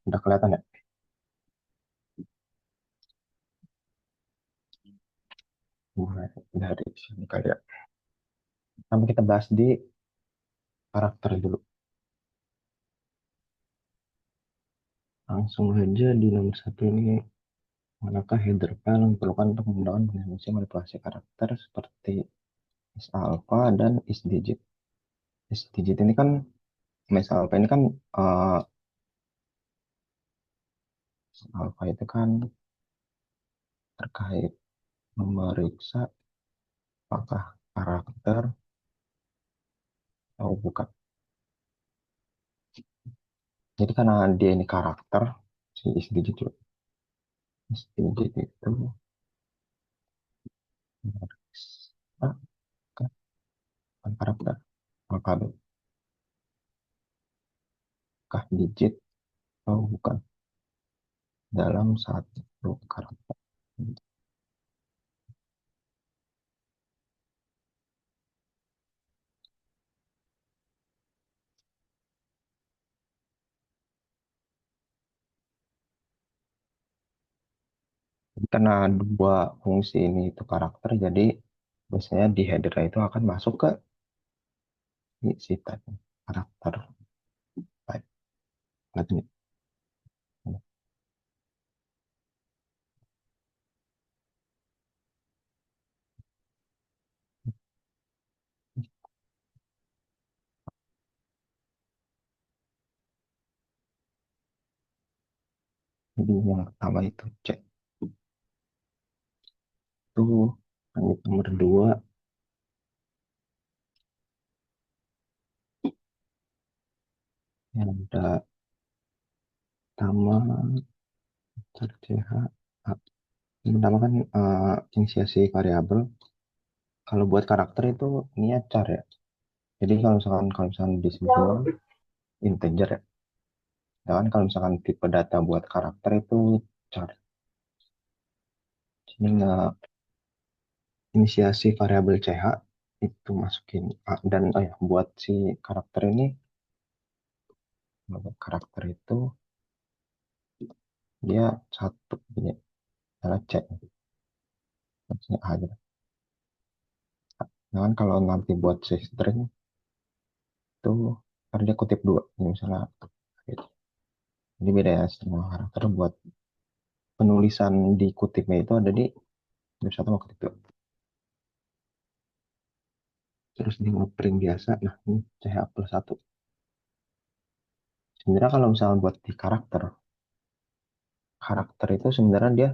Udah kelihatan ya? Mulai dari sini kali ya. Sampai kita bahas di karakter dulu. Langsung aja di nomor satu ini. Manakah header file yang diperlukan untuk menggunakan fungsi manipulasi karakter seperti isAlpha dan isDigit? IsDigit ini kan, isAlpha ini kan, eh alpha itu kan terkait memeriksa apakah karakter atau bukan. Jadi karena dia ini karakter, si isDigit juga. IsDigit itu memeriksa bukan karakter. Apakah digit atau bukan dalam satu karakter. Karena dua fungsi ini itu karakter, jadi biasanya di header itu akan masuk ke si type karakter type. Lihat ini. Jadi yang pertama itu cek itu, lanjut nomor dua yang ada pertama char ch. Yang pertama kan inisiasi variabel. Kalau buat karakter itu ini char ya. Jadi kalau misalkan di semua integer ya. Ya kan kalau misalkan tipe data buat karakter itu char. Jadi nggak inisiasi variabel ch itu masukin A, dan oh ya buat si karakter ini, buat karakter itu dia satu ini adalah c, maksudnya A gitu. Nah kan kalau nanti buat si string itu ntar dia kutip dua ini misalnya gitu. Jadi beda ya, semua karakter buat penulisan di kutipnya itu ada di kutip satu sama kutip dua. Terus di ngeprint biasa, nah ini ch plus satu. Sebenarnya kalau misalnya buat di karakter, karakter itu sebenarnya dia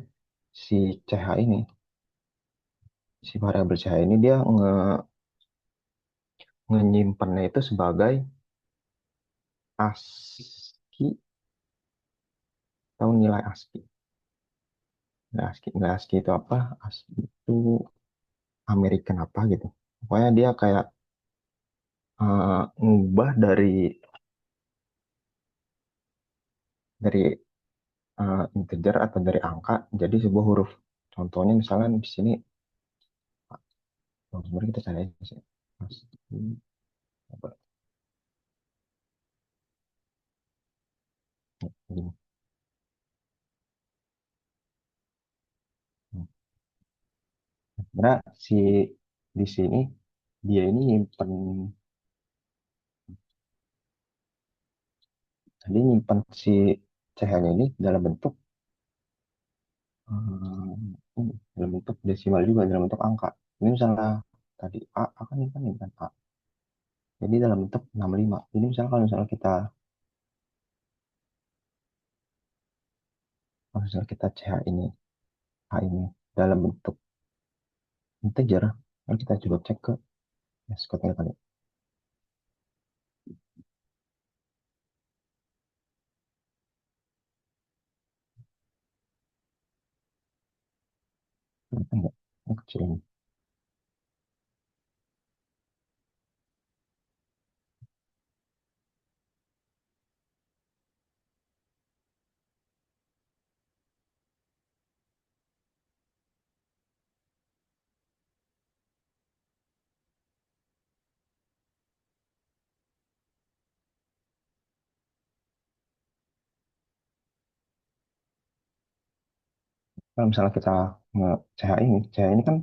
si ch ini, si variabel ch ini dia menyimpannya itu sebagai ASCII atau nilai ASCII. Nilai ASCII itu apa? ASCII itu American apa gitu. Pokoknya dia kayak ngubah dari integer atau dari angka jadi sebuah huruf. Contohnya misalnya di sini, sebenarnya kita cari aja sih. ASCII, apa, gini. Sebenarnya si di sini dia ini nyimpen si CH-nya ini dalam bentuk dalam bentuk desimal juga, dalam bentuk angka. Ini misalnya tadi A kan ini kan A. Jadi dalam bentuk 65. Jadi misalnya kalau misalnya kita CH ini A ini dalam bentuk integer, kan kita coba cek ke mascotnya kali. Kelihatan nggak? Yang kecil ini. Kalau misalnya kita nge-CH ini kan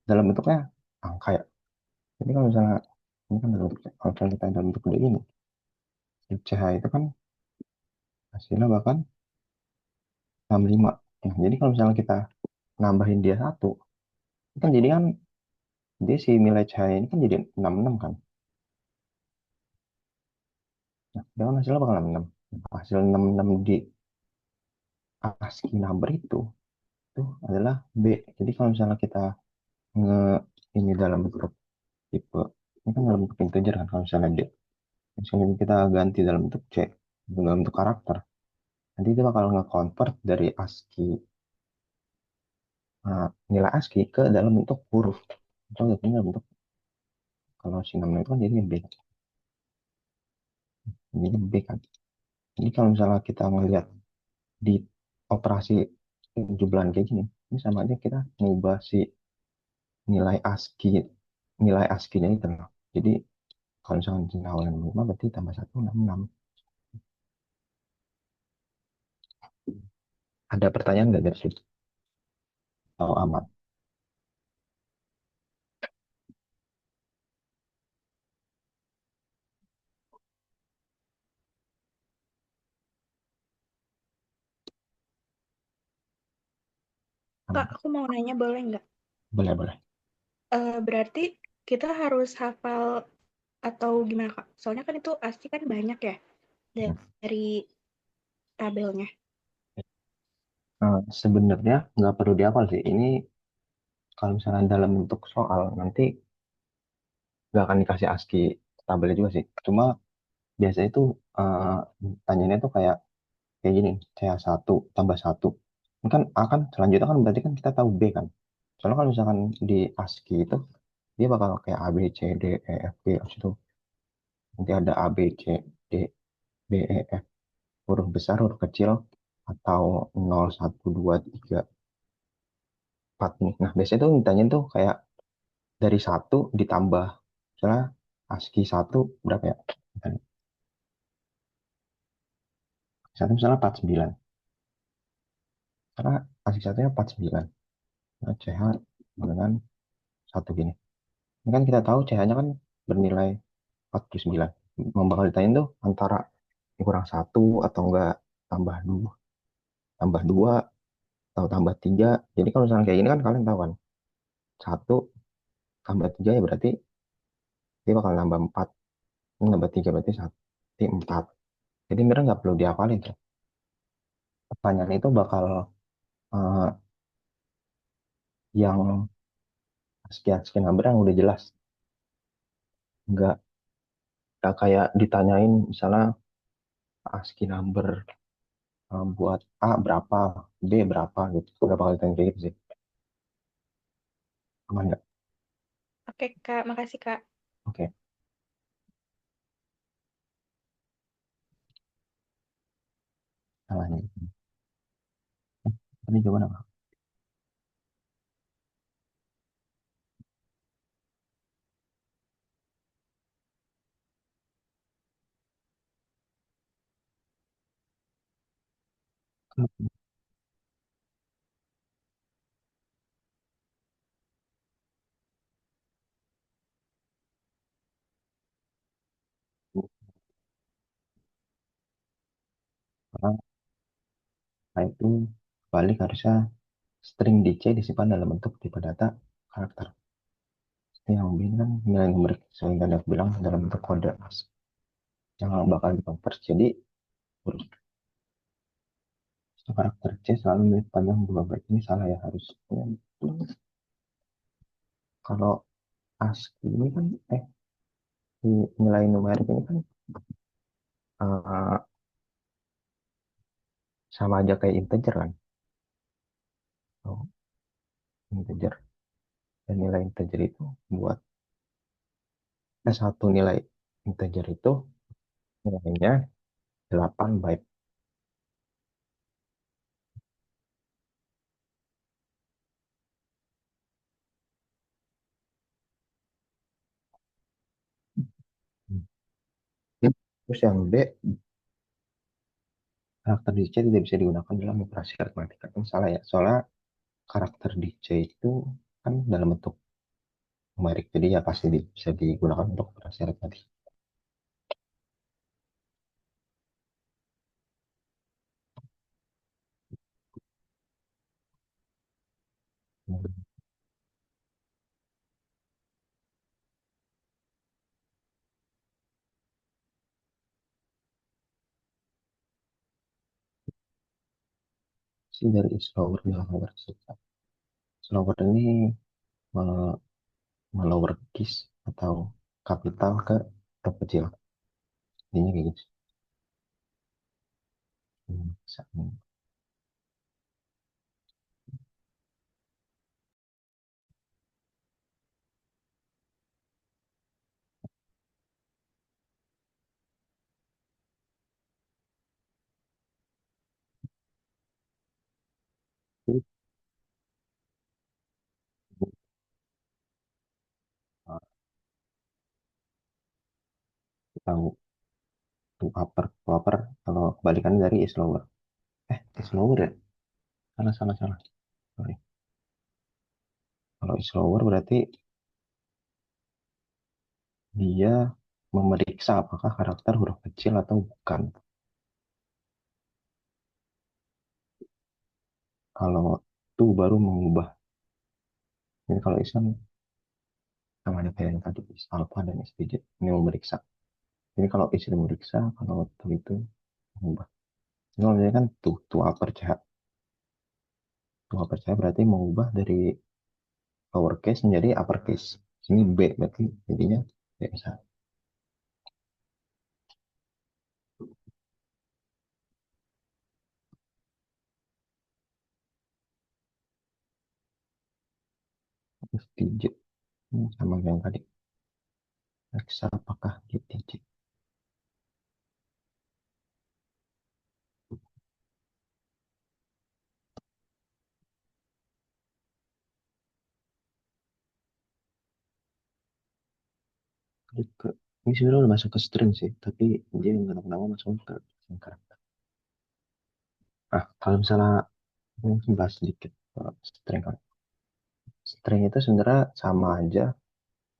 dalam bentuknya angka ya. Jadi kalau misalnya ini kan dalam bentuk, kalau misalnya kita dalam bentuk kode ini, si CH itu kan hasilnya bahkan 65. Nah, jadi kalau misalnya kita nambahin dia satu, itu kan jadi kan dia si nilai CH ini kan jadi 66 kan. Nah, dia kan hasilnya bakal 66. Hasil 66 di ASCII number itu adalah B. Jadi kalau misalnya kita nge ini dalam bentuk tipe, ini kan dalam bentuk integer kan kalau misalnya D. Misalnya kita ganti dalam bentuk C, dalam bentuk karakter. Nanti itu bakal nge-convert dari ASCII, nilai ASCII ke dalam bentuk huruf. Atau jatuhnya dalam bentuk, kalau si 6 itu kan jadi B. Jadi B kan. Jadi kalau misalnya kita ngelihat di operasi jumlahan kayak gini, ini sama aja kita ngubah si nilai ASCII, nilai ASCII-nya itu. Jadi kalau misalnya di awalnya 5 berarti tambah 1, 66. Ada pertanyaan nggak dari situ? Tahu amat. Kak, Amat. aku mau nanya boleh nggak? Boleh, boleh. Berarti kita harus hafal atau gimana, Kak? Soalnya kan itu pasti kan banyak ya Hmm. dari tabelnya. Sebenarnya nggak perlu dihafal sih. Ini kalau misalnya dalam bentuk soal, nanti nggak akan dikasih ASCII tabelnya juga sih. Cuma biasanya itu eh tanyanya tuh kayak kayak gini, kayak satu tambah satu. Ini kan A kan selanjutnya kan berarti kan kita tahu B kan. Soalnya kalau misalkan di ASCII itu dia bakal kayak A B C D E F G habis itu nanti ada A B C D B E F huruf besar huruf kecil atau 0 1 2 3 4 nih. Nah biasanya tuh ditanya tuh kayak dari satu ditambah misalnya ASCII satu berapa ya? Satu misalnya 49. Karena ASCII satunya 49. Nah, CH dengan satu gini. Ini kan kita tahu CH-nya kan bernilai 49. Mau bakal ditanya tuh antara kurang satu atau enggak tambah dua atau tambah tiga. Jadi kalau misalnya kayak gini kan kalian tahu kan, satu tambah tiga ya berarti dia bakal nambah empat. Ini nambah tiga berarti satu, berarti empat. Jadi sebenarnya nggak perlu dihafalin tuh. Pertanyaan itu bakal eh, yang sekian-sekian number yang udah jelas. Nggak kayak ditanyain misalnya ASCII number buat A berapa, B berapa gitu. Udah bakal ditanya kayak gitu sih. Aman nggak? Oke, Kak. Makasih, Kak. Oke, salahnya. Tadi jawaban apa? Karena nah itu balik harusnya string D C disimpan dalam bentuk tipe data karakter. Yang B ini kan nilai numerik sesuai yang aku bilang dalam bentuk kode yang bakal dikonvers jadi huruf. Karakter C selalu milik panjang dua byte ini salah ya harusnya. Kalau ASCII ini kan di nilai numerik ini kan eh, sama aja kayak integer kan. Oh, integer dan nilai integer itu buat satu nilai integer itu nilainya 8 byte. Terus yang B, karakter DC tidak bisa digunakan dalam operasi matematika. Kan salah ya. Soalnya karakter DJ itu kan dalam bentuk numerik, jadi ya pasti bisa digunakan untuk prasyarat tadi. Hmm, sih dari slower bilang lower susah. Slower ini me- melower case atau kapital ke huruf kecil. Intinya kayak gitu. Bisa. Itu, uh, tahu to upper, to upper kalau kebalikannya dari is lower. Is lower ya? Salah, salah, salah. Sorry. Kalau is lower berarti dia memeriksa apakah karakter huruf kecil atau bukan. Kalau to baru mengubah. Jadi kalau is kan sama ada kayak yang tadi is alpha dan is digit. Ini memeriksa. Jadi kalau is itu memeriksa, kalau to itu mengubah. Jadi kalau misalnya kan to upper C berarti mengubah dari lowercase menjadi uppercase. Sini B berarti jadinya biasa. Is digit. Sama yang tadi. Periksa apakah dia digit. Klik ke, ini sebenarnya udah masuk ke string sih, tapi dia nggak tahu kenapa masuk ke singkat. Ah, kalau misalnya mungkin bahas sedikit string kan. String itu sebenarnya sama aja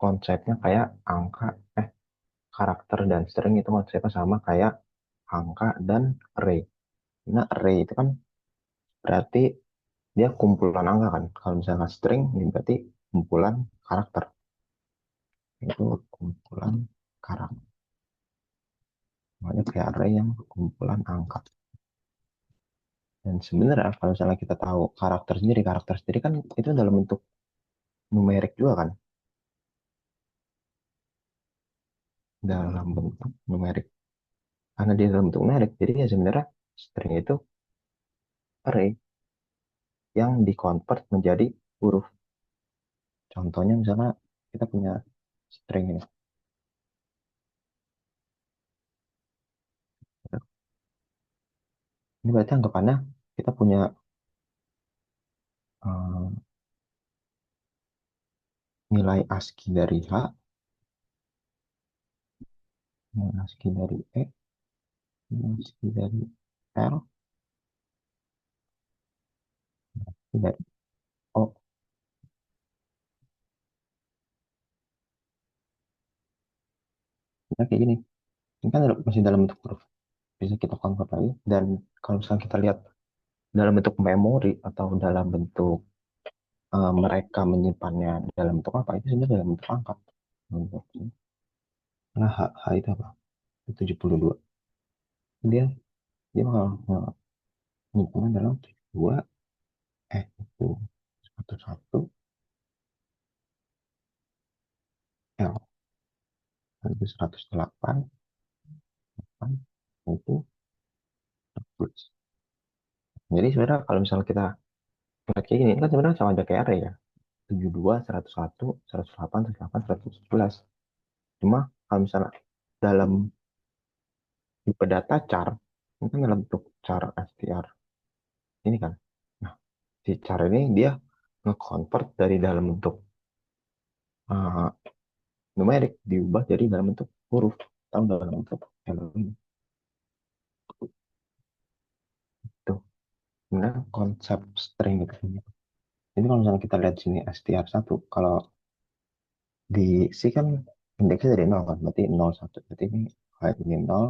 konsepnya kayak angka, eh karakter dan string itu konsepnya sama kayak angka dan array. Nah, array itu kan berarti dia kumpulan angka kan. Kalau misalnya string ini berarti kumpulan karakter. Itu kumpulan karakter. Makanya kayak array yang kumpulan angka. Dan sebenarnya kalau misalnya kita tahu karakter sendiri kan itu dalam bentuk numerik juga kan, dalam bentuk numerik. Karena dia dalam bentuk numerik, jadi ya sebenarnya string itu array yang dikonvert menjadi huruf. Contohnya misalnya kita punya string ini. Ini berarti anggapannya kita punya eh, nilai ASCII dari H, nilai ASCII dari E, nilai ASCII dari L, dari O. Nah, kayak gini. Ini kan masih dalam bentuk huruf. Bisa kita convert lagi. Dan kalau misalnya kita lihat dalam bentuk memori atau dalam bentuk mereka menyimpannya dalam bentuk apa, itu sebenarnya dalam bentuk angka. Nah, H itu apa? Itu 72. Dia dia bakal menyimpannya dalam 72, itu 11 L, itu 108, itu 12. Jadi sebenarnya kalau misalnya kita lihat kayak gini, ini kan sebenarnya sama aja kayak array ya. 72, 101, 108, 108, 111. Cuma kalau misalnya dalam tipe data char, ini kan dalam bentuk char str ini kan. Nah, si char ini dia nge-convert dari dalam bentuk uh, numerik diubah jadi dalam bentuk huruf atau dalam bentuk hello ini. Tuh, sebenarnya konsep string itu. Ini kalau misalnya kita lihat sini STR satu, kalau di C kan indeksnya dari nol kan, berarti nol satu. Berarti ini kalau ini nol,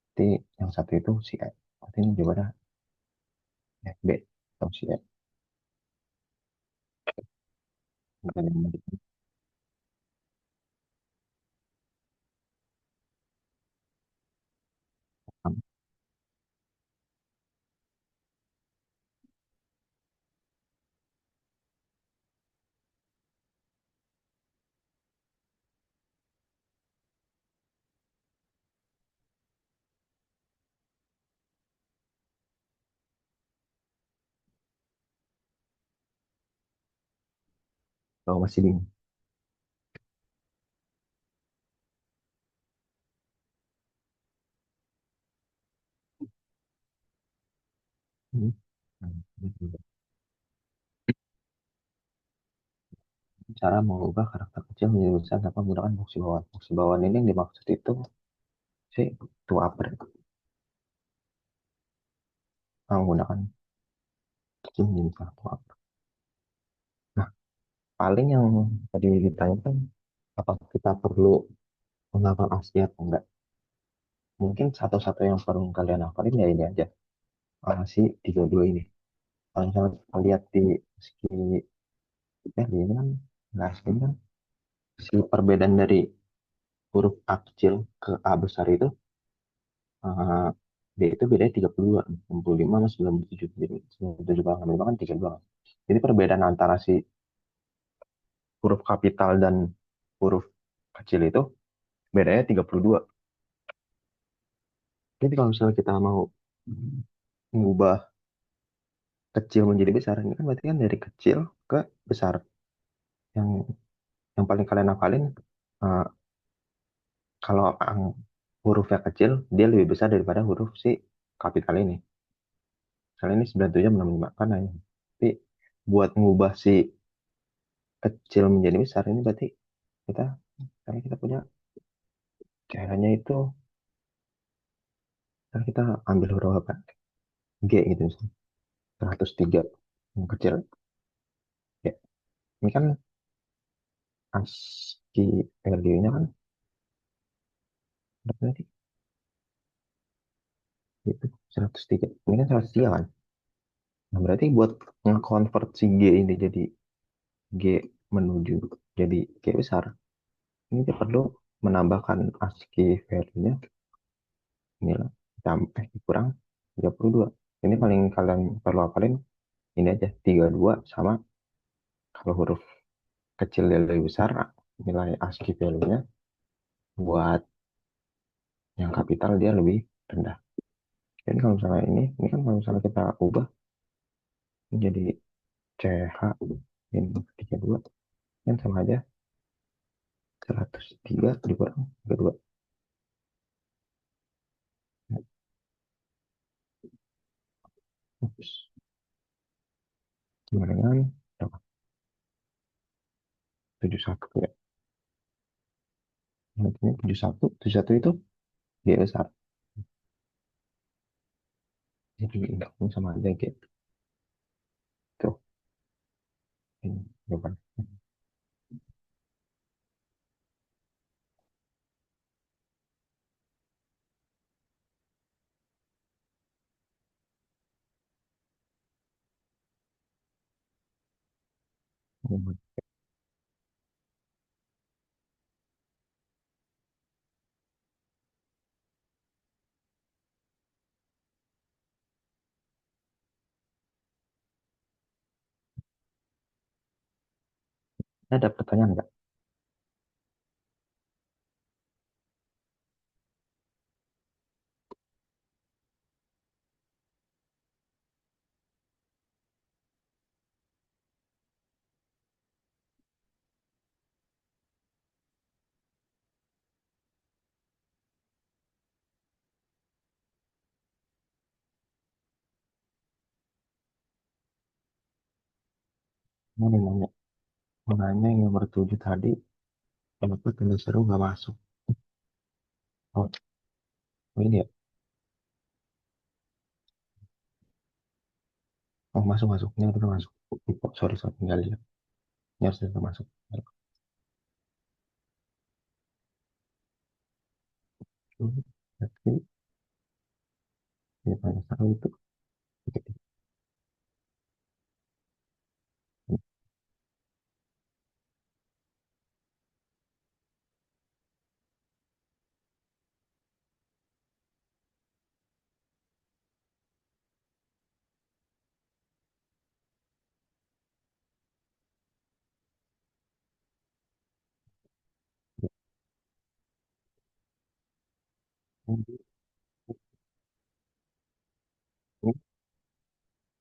berarti yang satu itu si E. Berarti ini jawabannya FB atau si E. Bukan yang pertama. Kalau masih bingung. Hmm. Nah, ini cara mengubah karakter kecil menjadi besar tanpa menggunakan fungsi bawaan. Fungsi bawaan ini yang dimaksud itu si to upper, menggunakan kecil menjadi besar to upper. Nah, paling yang tadi ditanyakan, apakah kita perlu menghafal asli atau enggak? Mungkin satu-satu yang perlu kalian hafalin ya ini aja. Si tiga dua ini. Kalau misalnya kita lihat di meski di ini kan, nah ini kan si perbedaan dari huruf A kecil ke A besar itu, eh, D itu bedanya 32, 65 sama 97. Jadi 97 sama 65 kan 32. Jadi perbedaan antara si huruf kapital dan huruf kecil itu bedanya 32. Jadi kalau misalnya kita mau mengubah kecil menjadi besar, ini kan berarti kan dari kecil ke besar. Yang yang paling kalian hafalin, eh, kalau hurufnya kecil, dia lebih besar daripada huruf si kapital ini. Misalnya ini 97 65 kan hanya. Tapi buat mengubah si kecil menjadi besar ini berarti kita karena kita punya caranya itu, kan kita ambil huruf apa? G gitu misalnya. 103 yang kecil. Ya, ini kan ASCII value-nya kan berapa tadi? Itu 103. Ini kan 103 kan? Nah, berarti buat nge-convert si G ini jadi G menuju jadi G besar, ini dia perlu menambahkan ASCII value-nya inilah sampai kurang 32. Ini paling kalian perlu hafalin ini aja 32 sama kalau huruf kecil dia lebih besar, nilai ASCII value-nya buat yang kapital dia lebih rendah. Jadi kalau misalnya ini kan kalau misalnya kita ubah menjadi CH min 32 kan sama aja 103 dikurang 32. Terus sama dengan berapa? 71 ya. Nah, ini 71, 71 itu dia besar. Jadi ini sama aja gitu. Tuh, ini jawaban. Ada pertanyaan nggak? Mau nih nanya, mau nanya yang nomor 7 tadi, kenapa tulis seru nggak masuk? Oh, ini ya. Oh, masuk, masuk. Ini udah masuk. Sorry, sorry. Nggak lihat. Ini harus udah masuk. Tapi, ya, paling seru itu.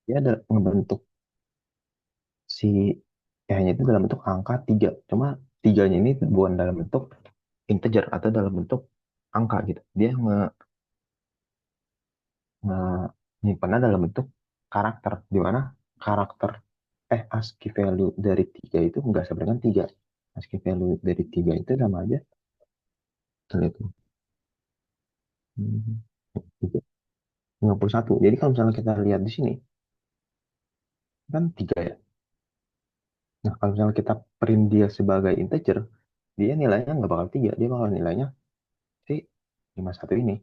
Dia ada ngebentuk si hanya itu dalam bentuk angka tiga. Cuma tiganya ini bukan dalam bentuk integer atau dalam bentuk angka gitu. Dia nyimpannya dalam bentuk karakter, di mana karakter ASCII value dari tiga itu enggak sama dengan tiga. ASCII value dari tiga itu sama aja itu hmm, 51. Jadi kalau misalnya kita lihat di sini kan tiga ya. Nah, kalau misalnya kita print dia sebagai integer, dia nilainya nggak bakal tiga, dia bakal nilainya si 51 ini.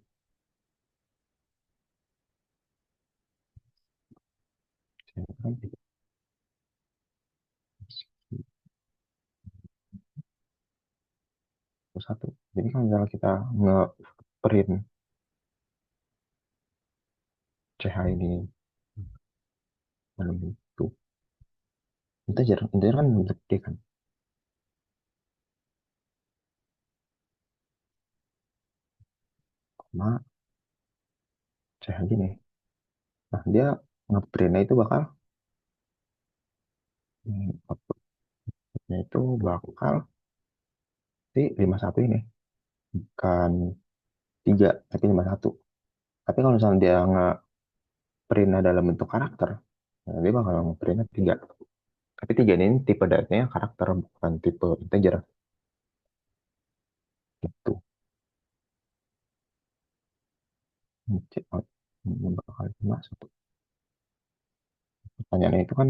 Kan 51. Jadi kalau misalnya kita nge-print CH ini dalam bentuk integer, integer kan bentuk D kan, koma CH gini. Nah, dia nge-printnya itu bakal outputnya itu bakal si 51 ini. Bukan 3, tapi 51. Tapi kalau misalnya dia nge-printnya dalam bentuk karakter, nah dia bakal nge-printnya 3. Tapi 3 ini tipe datanya karakter, bukan tipe integer. Gitu. Check out. Ini bakal masuk. Pertanyaannya itu kan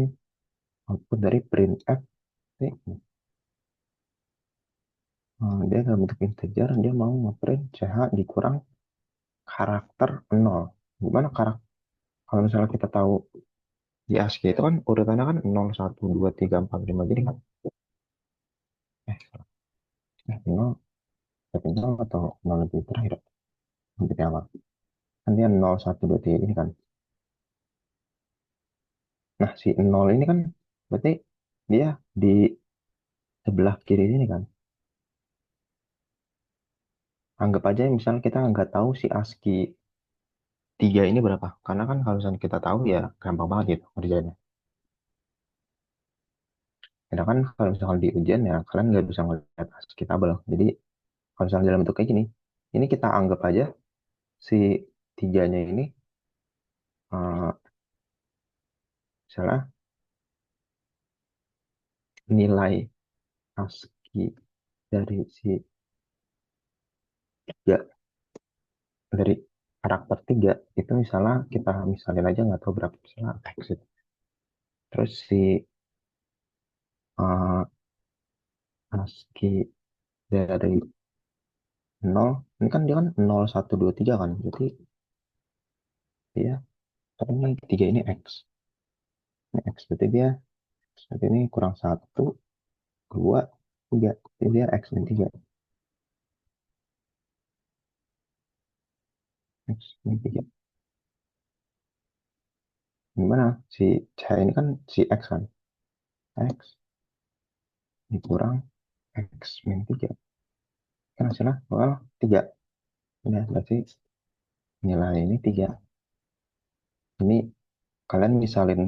output dari printf. Dia dalam bentuk integer, dia mau ngeprint CH dikurang karakter 0. Gimana karakter? Kalau misalnya kita tahu di ASCII itu kan urutannya kan 0, 1, 2, 3, 4, 5 gini kan. Eh, 0, tapi 0 atau 0 lebih terakhir. Lebih awal. Kan dia 0, 1, 2, 3 ini kan. Nah, si 0 ini kan berarti dia di sebelah kiri ini kan. Anggap aja misalnya kita nggak tahu si ASCII 3 ini berapa. Karena kan kalau misalnya kita tahu ya gampang banget gitu kerjanya. Karena kan kalau misalkan di ujian ya kalian nggak bisa ngeliat ASCII tabel. Jadi kalau misalnya dalam bentuk kayak gini, ini kita anggap aja si tiganya ini eh, misalnya nilai ASCII dari si tiga, dari karakter tiga itu misalnya kita misalin aja nggak tahu berapa, misalnya X gitu. Terus si eh, ASCII dari nol, ini kan dia kan 0, 1, 2, 3 kan. Jadi dia kan ini 3 ini X. Ini X berarti dia berarti ini kurang satu, 2, 3. Jadi dia X min 3. X min 3. Gimana? Si C ini kan si X kan. X dikurang X min 3. Kan hasilnya well, 3. Ini berarti nilai ini 3. Ini kalian misalin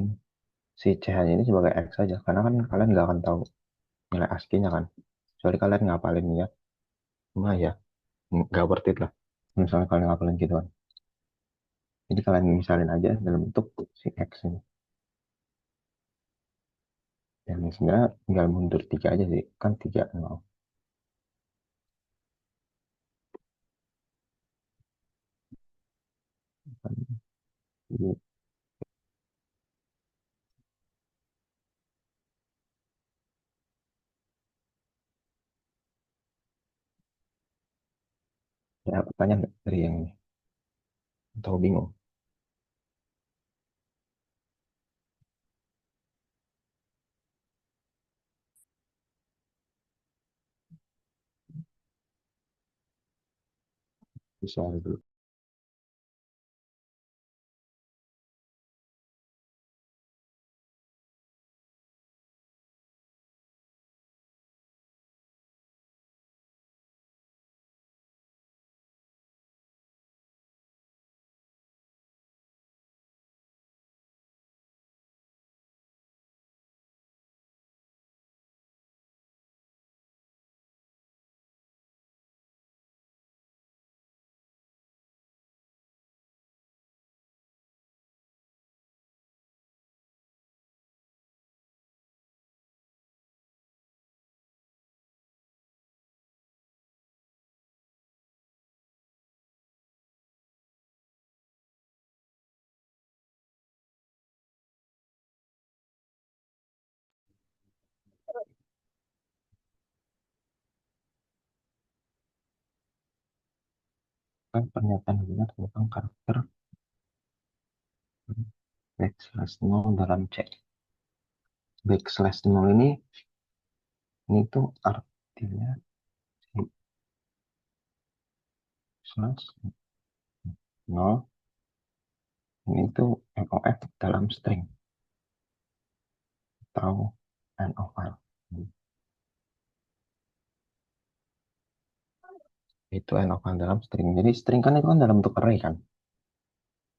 si CH ini sebagai X saja. Karena kan kalian nggak akan tahu nilai ASCII-nya kan. Kecuali kalian ngapalin ya. Cuma ya nggak worth it lah. Misalnya kalian ngapalin gitu kan. Jadi kalian misalin aja dalam bentuk si X ini. Dan sebenarnya tinggal mundur 3 aja sih. Kan 3 nol. Jadi Ya, pertanyaan nggak dari yang ini? Atau bingung? Bisa dulu. Kan pernyataan benar tentang karakter backslash nol dalam C. Backslash nol ini tuh artinya si slash nol ini tuh MOF dalam string atau end of file. Itu end of file dalam string. Jadi string kan itu kan dalam bentuk array kan.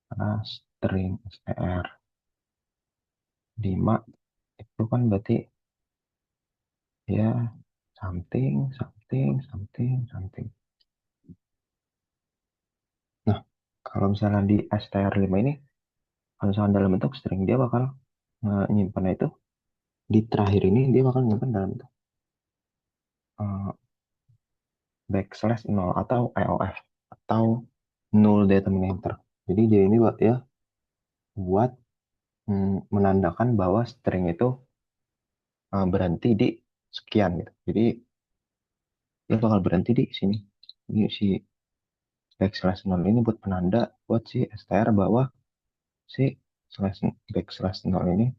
Karena string str 5 itu kan berarti ya something, something, something, something. Nah, kalau misalnya di str 5 ini, kalau misalnya dalam bentuk string, dia bakal nyimpan itu di terakhir ini dia bakal nyimpan dalam bentuk eh, backslash nol atau IOF atau null determinator. Jadi dia ini buat ya buat menandakan bahwa string itu berhenti di sekian gitu. Jadi dia bakal berhenti di sini. Ini si backslash nol ini buat penanda buat si str bahwa si slash backslash nol ini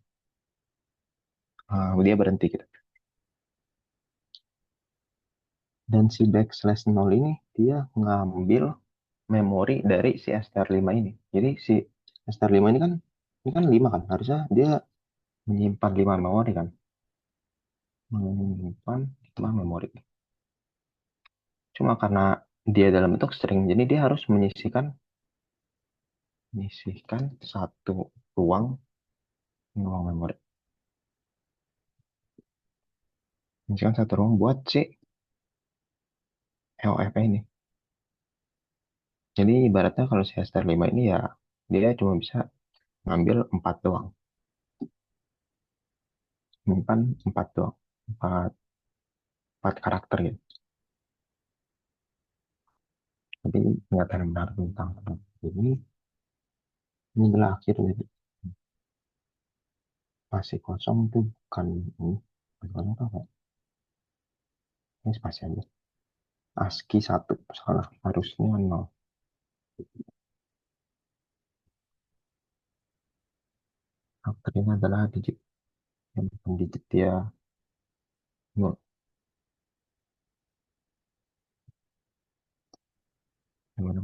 dia berhenti gitu. Dan si backslash nol ini dia ngambil memori dari si str 5 ini. Jadi si str 5 ini kan 5 kan. Harusnya dia menyimpan 5 memori kan. Menyimpan 5 memori. Cuma karena dia dalam bentuk string, jadi dia harus menyisihkan satu ruang ruang memori. Menyisihkan satu ruang buat si LF ini. Jadi ibaratnya kalau si str 5 ini ya dia cuma bisa ngambil 4 doang. Menyimpan 4 doang. 4, 4 karakter gitu. Jadi pernyataan benar tentang ini adalah akhir dari spasi kosong itu bukan ini. Bukan apa apa. Ini spasi aja. ASCII 1 salah harusnya 0. Karakter ini adalah digit yang bukan digit dia 0. Gimana?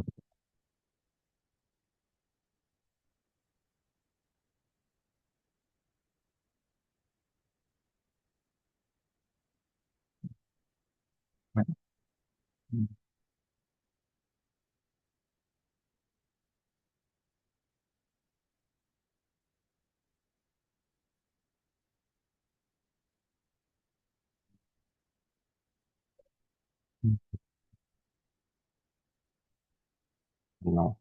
No.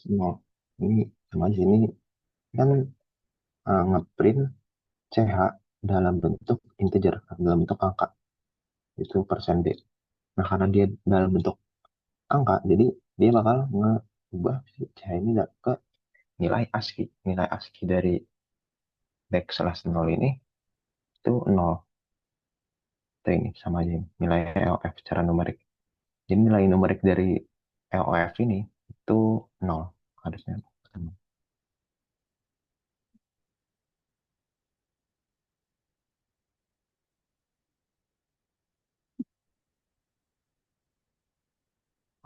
No. Ini sama aja ini kan ngeprint CH dalam bentuk integer, dalam bentuk angka, itu persen D. Nah, karena dia dalam bentuk angka, jadi dia bakal mengubah si CH ini ke nilai ASCII. Nilai ASCII dari backslash 0 ini itu 0. Itu ini sama aja nilai EOF secara numerik. Jadi nilai numerik dari EOF ini itu 0 harusnya.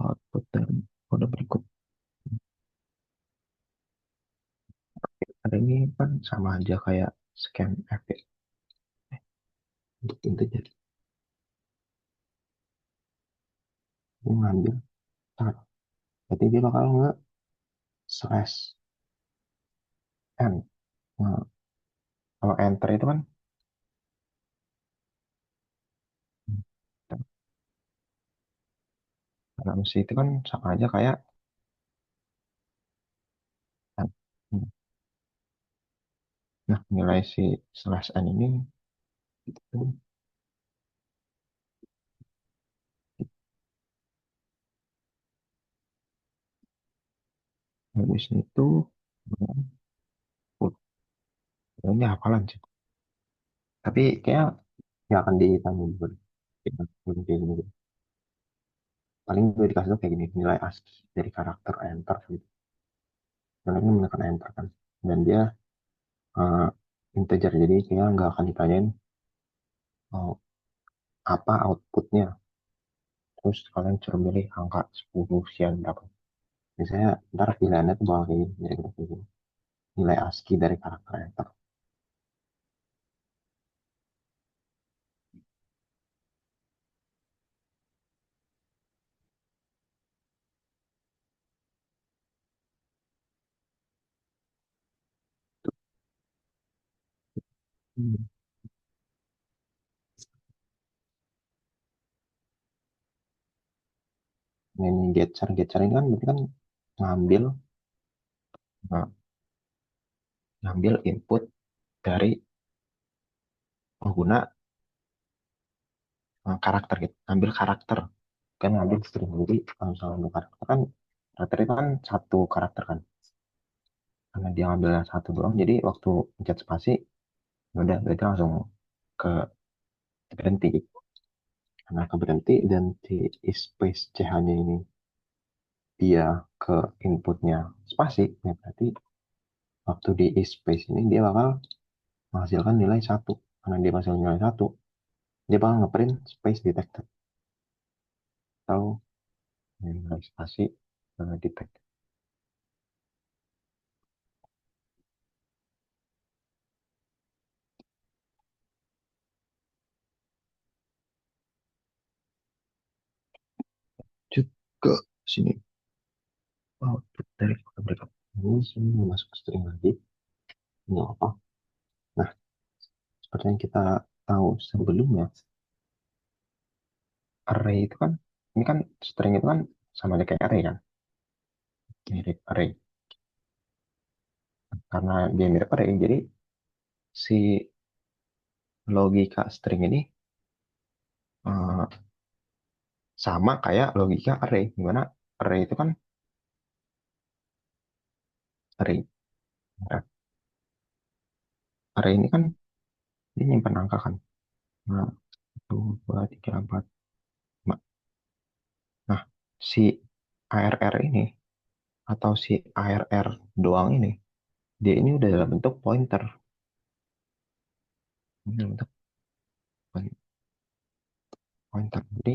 Output dari kode berikut. Ada ini kan sama aja kayak scanf ya, untuk integer. Dia ngambil start. Berarti dia bakal slash n. Nah, kalau enter itu kan dalam C itu kan sama aja kayak n. Nah, nilai si slash n ini itu habisnya itu output. Ini hafalan sih. Tapi kayak nggak akan ditanya dulu. Kayak gini. Paling gue dikasih tuh kayak gini, nilai ASCII dari karakter enter gitu. Dan ini menekan enter kan. Dan dia eh, integer, jadi kayak nggak akan ditanyain oh, apa outputnya. Terus kalian suruh milih angka 10 sekian berapa. Misalnya ntar pilihannya tuh bakal kayak gini, jadi kita kayak gini. Nilai ASCII dari karakter enter. Hmm. Nah, ini getchar, getchar ini kan berarti kan ngambil nah, ngambil input dari pengguna karakter gitu, ngambil karakter kan ngambil string. Jadi kalau misalnya ngambil karakter kan karakter itu kan satu karakter kan, karena dia ngambil satu doang jadi waktu pencet spasi ya udah berarti langsung ke berhenti gitu. Karena ke berhenti dan di space ch-nya ini dia ke inputnya spasi ya berarti waktu di space ini dia bakal menghasilkan nilai satu. Karena dia menghasilkan nilai satu, dia bakal ngeprint space detected atau nilai spasi detect. Juga sini output dari kode berikut ini sini masuk ke string lagi nggak apa. Nah, seperti yang kita tahu sebelumnya, array itu kan, ini kan string itu kan sama aja kayak array kan, mirip array. Karena dia mirip array, jadi si logika string ini eh, sama kayak logika array. Gimana array itu kan array. Nah, array ini kan dia nyimpan angka kan. Nah, 1, 2, 3, 4, 5. Nah, si ARR ini atau si ARR doang ini, dia ini udah dalam bentuk pointer. Ini dalam bentuk pointer. Jadi,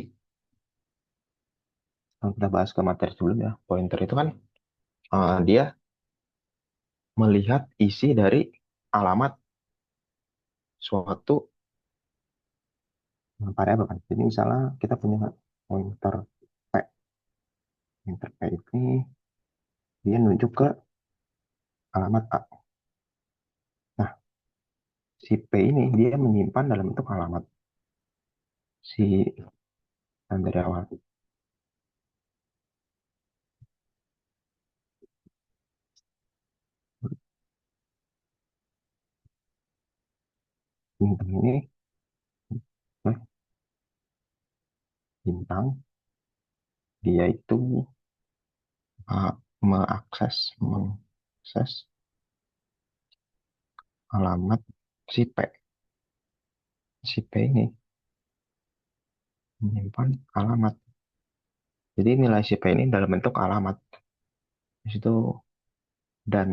kalau kita bahas ke materi sebelumnya, pointer itu kan dia melihat isi dari alamat suatu variabel kan. Jadi misalnya kita punya pointer P. Pointer P ini dia nunjuk ke alamat A. Nah, si P ini dia menyimpan dalam bentuk alamat si yang dari awal. Bintang ini, eh, bintang dia itu uh, mengakses alamat si P. Si P ini menyimpan alamat. Jadi nilai si P ini dalam bentuk alamat. Di situ dan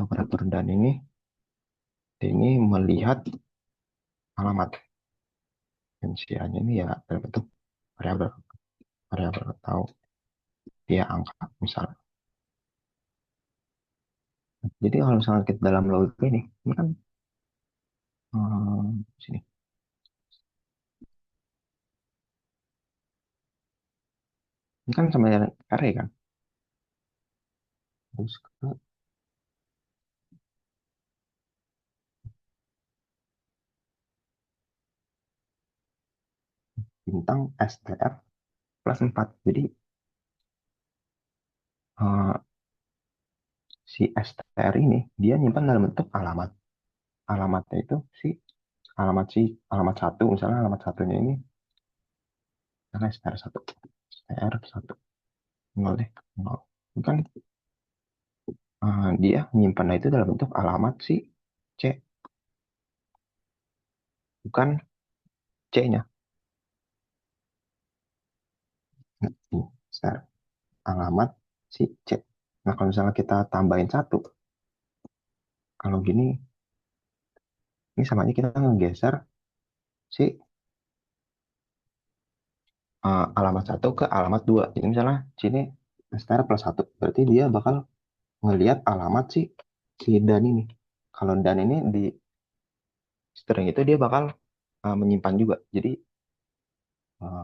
operator dan ini melihat alamat. Dan si A-nya ini ya dalam bentuk variabel. Variabel atau dia angka misalnya. Jadi kalau misalnya kita dalam logika ini kan sini. Ini kan sama dengan array kan. Terus ke bintang str plus 4. Jadi eh, si str ini dia nyimpan dalam bentuk alamat. Alamatnya itu si alamat satu, misalnya alamat satunya ini misalnya str satu, str satu, nol deh, nol. Ini kan dia nyimpan itu dalam bentuk alamat si c, bukan c-nya. Nah, ini str alamat si c. Nah, kalau misalnya kita tambahin satu, kalau gini, ini sama aja kita ngegeser si alamat satu ke alamat dua. Jadi misalnya sini str plus satu, berarti dia bakal ngelihat alamat si dan ini. Kalau dan ini di string itu dia bakal menyimpan juga. Jadi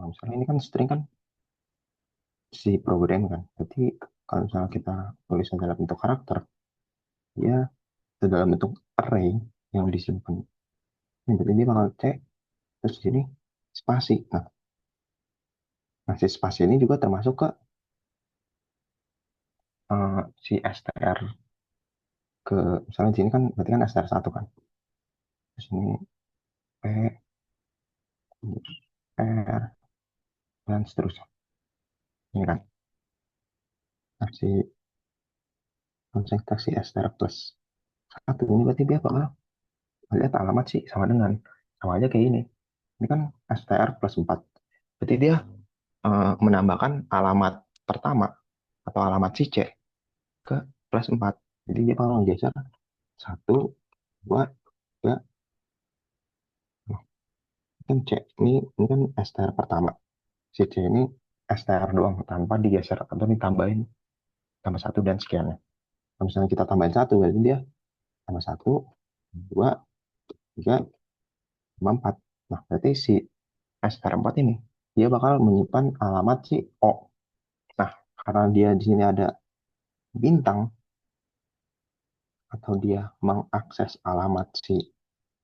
misalnya ini kan string kan si program kan. Jadi kalau misalnya kita tulisnya dalam bentuk karakter, dia itu dalam bentuk array yang disimpan. Ini berarti dia bakal cek terus di sini spasi. Nah, si spasi ini juga termasuk ke si str ke misalnya di sini kan berarti kan str satu kan. Terus ini p r dan seterusnya. Ini kan. Nah, si konsentrasi str plus satu ini berarti dia bakal melihat alamat sih sama aja kayak ini. Ini kan str plus 4. Berarti dia menambahkan alamat pertama atau alamat si C ke plus 4. Jadi dia bakal menggeser satu, dua, tiga. Nah, kan C ini kan str pertama. Si C ini str doang tanpa digeser atau ditambahin tambah satu dan sekiannya. Kalau misalnya kita tambahin satu, berarti dia tambah satu, dua, tiga, lima, empat. Nah, berarti si SR4 ini dia bakal menyimpan alamat si O. Nah, karena dia di sini ada bintang atau dia mengakses alamat si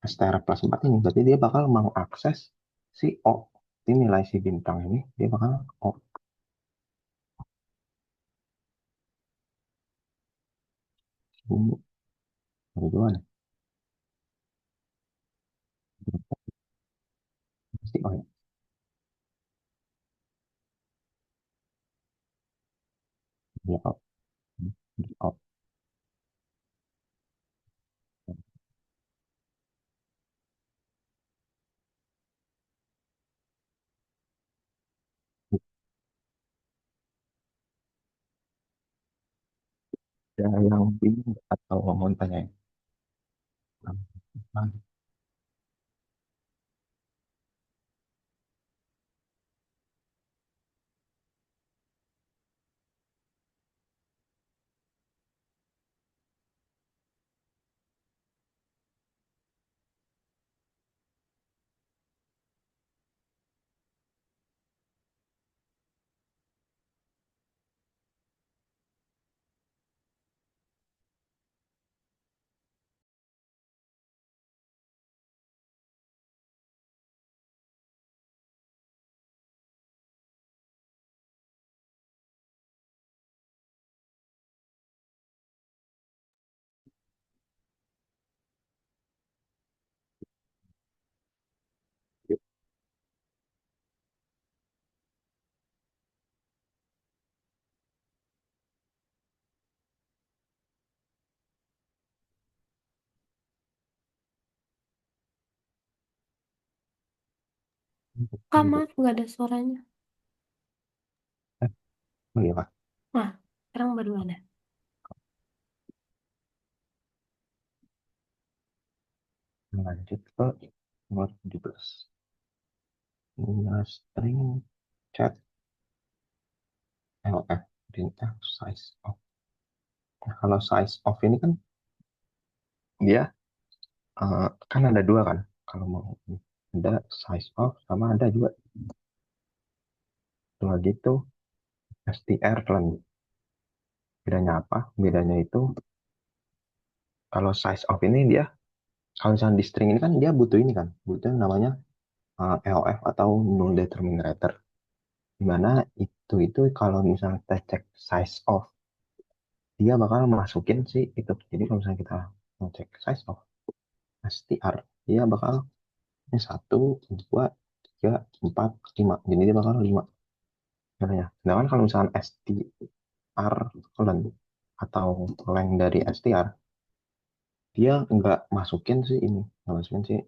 STR plus 4 ini, berarti dia bakal mengakses si O. Ini nilai si bintang ini dia bakal O. Ini dari dua nih. Pasti O ya. Dia O. Dia O. Ada yang bingung atau mau tanya? Kak, maaf nggak ada suaranya. Eh, oh iya Pak, Nah, sekarang baru ada. lanjut ke nomor 17. Ini string chat LF, perintah size of. Nah, kalau size of ini kan dia kan ada dua kan. Kalau mau ada size of sama ada juga dua gitu str kan. Bedanya apa? Bedanya itu kalau size of ini dia kalau misalnya di string ini kan dia butuh ini kan, butuh namanya LF atau null determinator. Dimana itu kalau misalnya kita cek size of dia bakal masukin sih itu. Jadi kalau misalnya kita mau cek size of str dia bakal ini satu, dua, tiga, empat, lima. Jadi dia bakal lima. Caranya. Sedangkan kalau misalnya str len atau length dari str dia nggak masukin sih ini, nggak masukin sih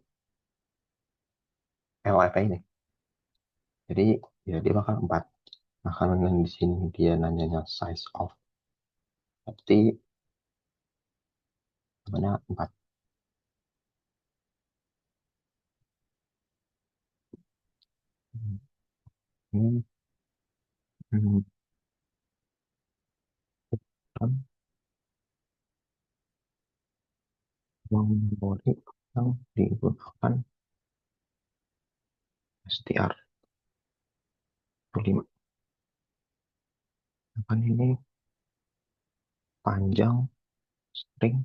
LF ini. Jadi ya dia bakal empat. Nah kalau yang di sini dia nanyanya size of, berarti namanya empat. Ini hmm, kan memori yang digunakan str 5. Kan ini panjang string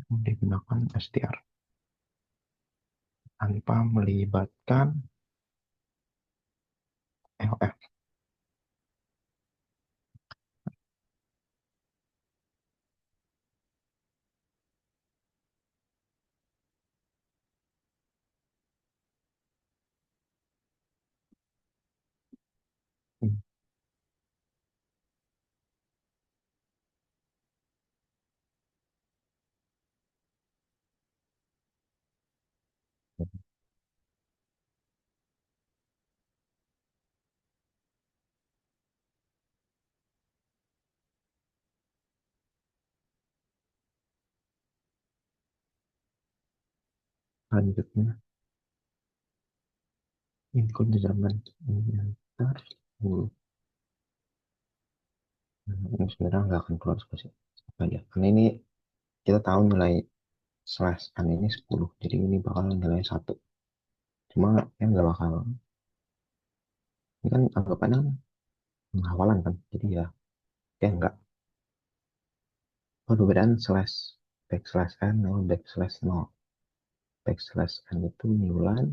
yang digunakan str tanpa melibatkan LF. Hmm. Selanjutnya include the zaman inventor. Hmm. Nah, ini sebenarnya nggak akan keluar spasi apa ya karena ini kita tahu nilai slash n ini 10 jadi ini bakal nilai satu, cuma yang nggak bakal ini kan anggapannya kan pengawalan kan jadi ya ya enggak. Perbedaan slash backslash n nol backslash nol. Backslash n itu niulan,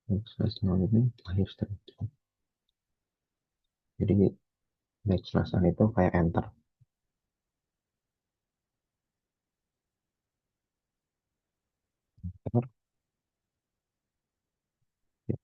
backslash nol ini akhir string. Jadi backslash n itu kayak enter. Enter ya.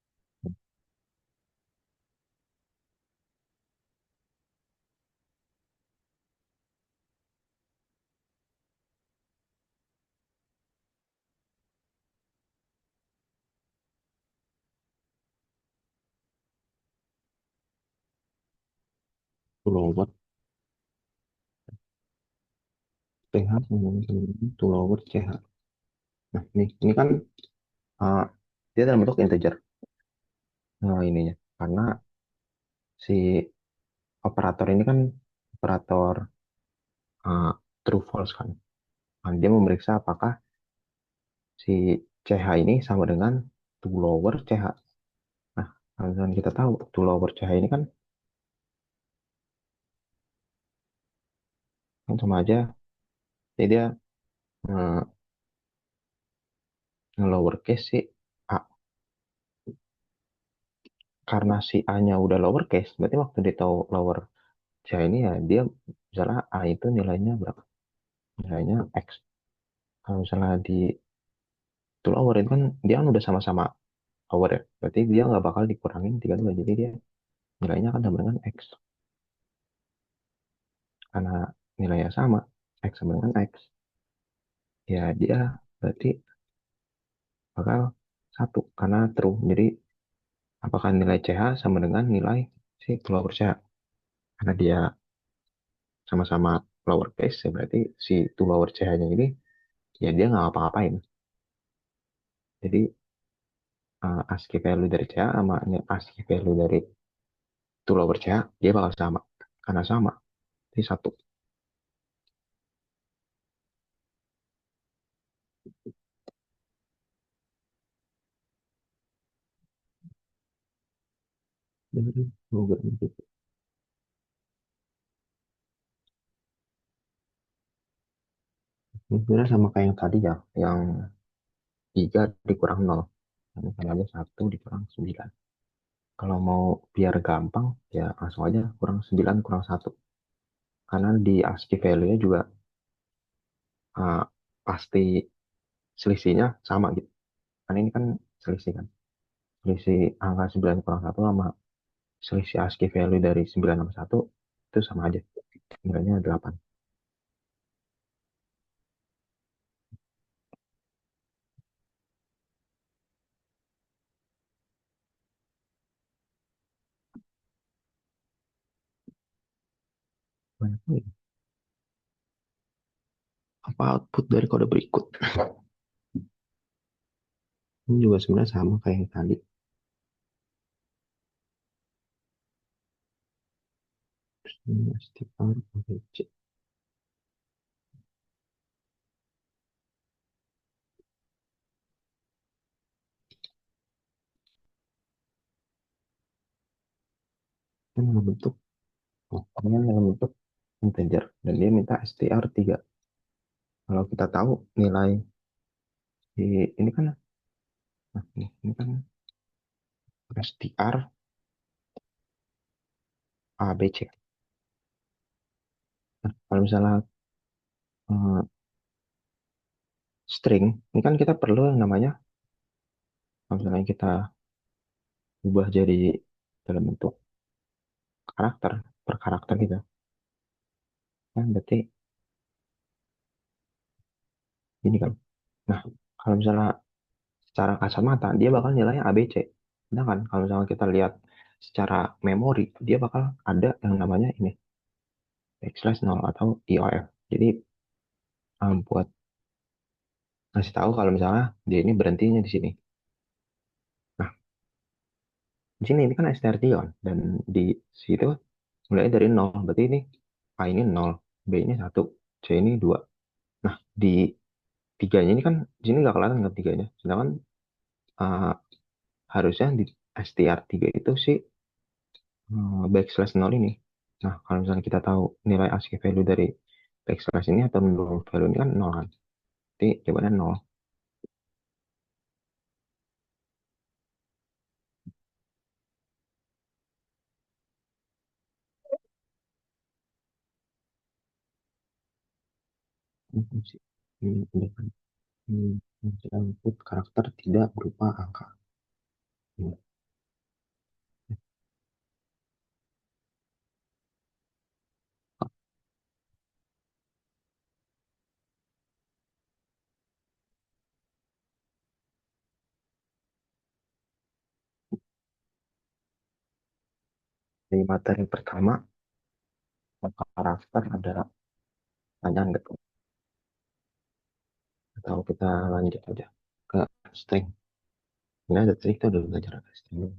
Pulau buat ph to lower ch. Nah ini kan uh, dia dalam bentuk integer. Nah ininya karena si operator ini kan operator uh, true false kan. Nah, dia memeriksa apakah si CH ini sama dengan to lower CH. Nah, kalau misalnya kita tahu to lower CH ini kan sama aja. Jadi dia uh, lower case si A. Karena si A-nya udah lower case, berarti waktu dia tahu lower CH ini ya dia misalnya A itu nilainya berapa? Nilainya X. Kalau misalnya di to lower itu kan dia kan udah sama-sama lower ya. Berarti dia nggak bakal dikurangin 32. Jadi dia nilainya akan sama dengan X. Karena nilainya sama, X sama dengan X. ya dia berarti bakal satu karena true. Jadi apakah nilai CH sama dengan nilai si follower CH? Karena dia sama-sama lowercase, ya berarti si follower CH-nya ini ya dia nggak ngapa-ngapain. Jadi ASCII value dari CH sama ASCII value dari follower CH dia bakal sama. Karena sama, ini satu. Jadi, ini sebenarnya sama kayak yang tadi ya, yang 3 dikurang 0. Sama aja 1 dikurang 9. Kalau mau biar gampang, ya langsung aja kurang 9 kurang 1. Karena di ASCII value-nya juga uh, pasti selisihnya sama gitu. Karena ini kan selisih kan. Selisih angka 9 kurang 1 sama selisih ASCII value dari 9 sama 1 itu sama aja. Nilainya 8. Banyak nih. Apa output dari kode berikut? Ini juga sebenarnya sama kayak yang tadi. Ini STR, ABC. Ini dalam bentuk, ini dalam bentuk integer. Dan dia minta str 3. Kalau kita tahu nilai ini kan, nah, ini kan str ABC. Nah, kalau misalnya eh, string, ini kan kita perlu yang namanya, kalau misalnya kita ubah jadi dalam bentuk karakter, per karakter gitu. Kan berarti ini kan. Nah, kalau misalnya secara kasat mata, dia bakal nilainya ABC. Sedangkan kalau misalnya kita lihat secara memori, dia bakal ada yang namanya ini, backslash 0 atau IOF. Jadi, buat ngasih tahu kalau misalnya dia ini berhentinya di sini. Nah, di sini ini kan str3 kan, dan di situ mulai dari 0. Berarti ini A ini 0, B ini 1, C ini 2. Nah, di tiganya ini kan di sini nggak kelihatan nggak tiganya. Sedangkan uh, harusnya di str3 itu sih backslash 0 ini. Nah, kalau misalnya kita tahu nilai ASCII value dari backslash ini atau null value ini kan 0 kan. Jadi jawabannya 0. Ini fungsi. Ini udah kan. Fungsi output karakter tidak berupa angka. Ini. Di materi pertama, karakter ada pertanyaan nggak? Atau kita lanjut aja ke string. Ini ada string, kita udah belajar ada string.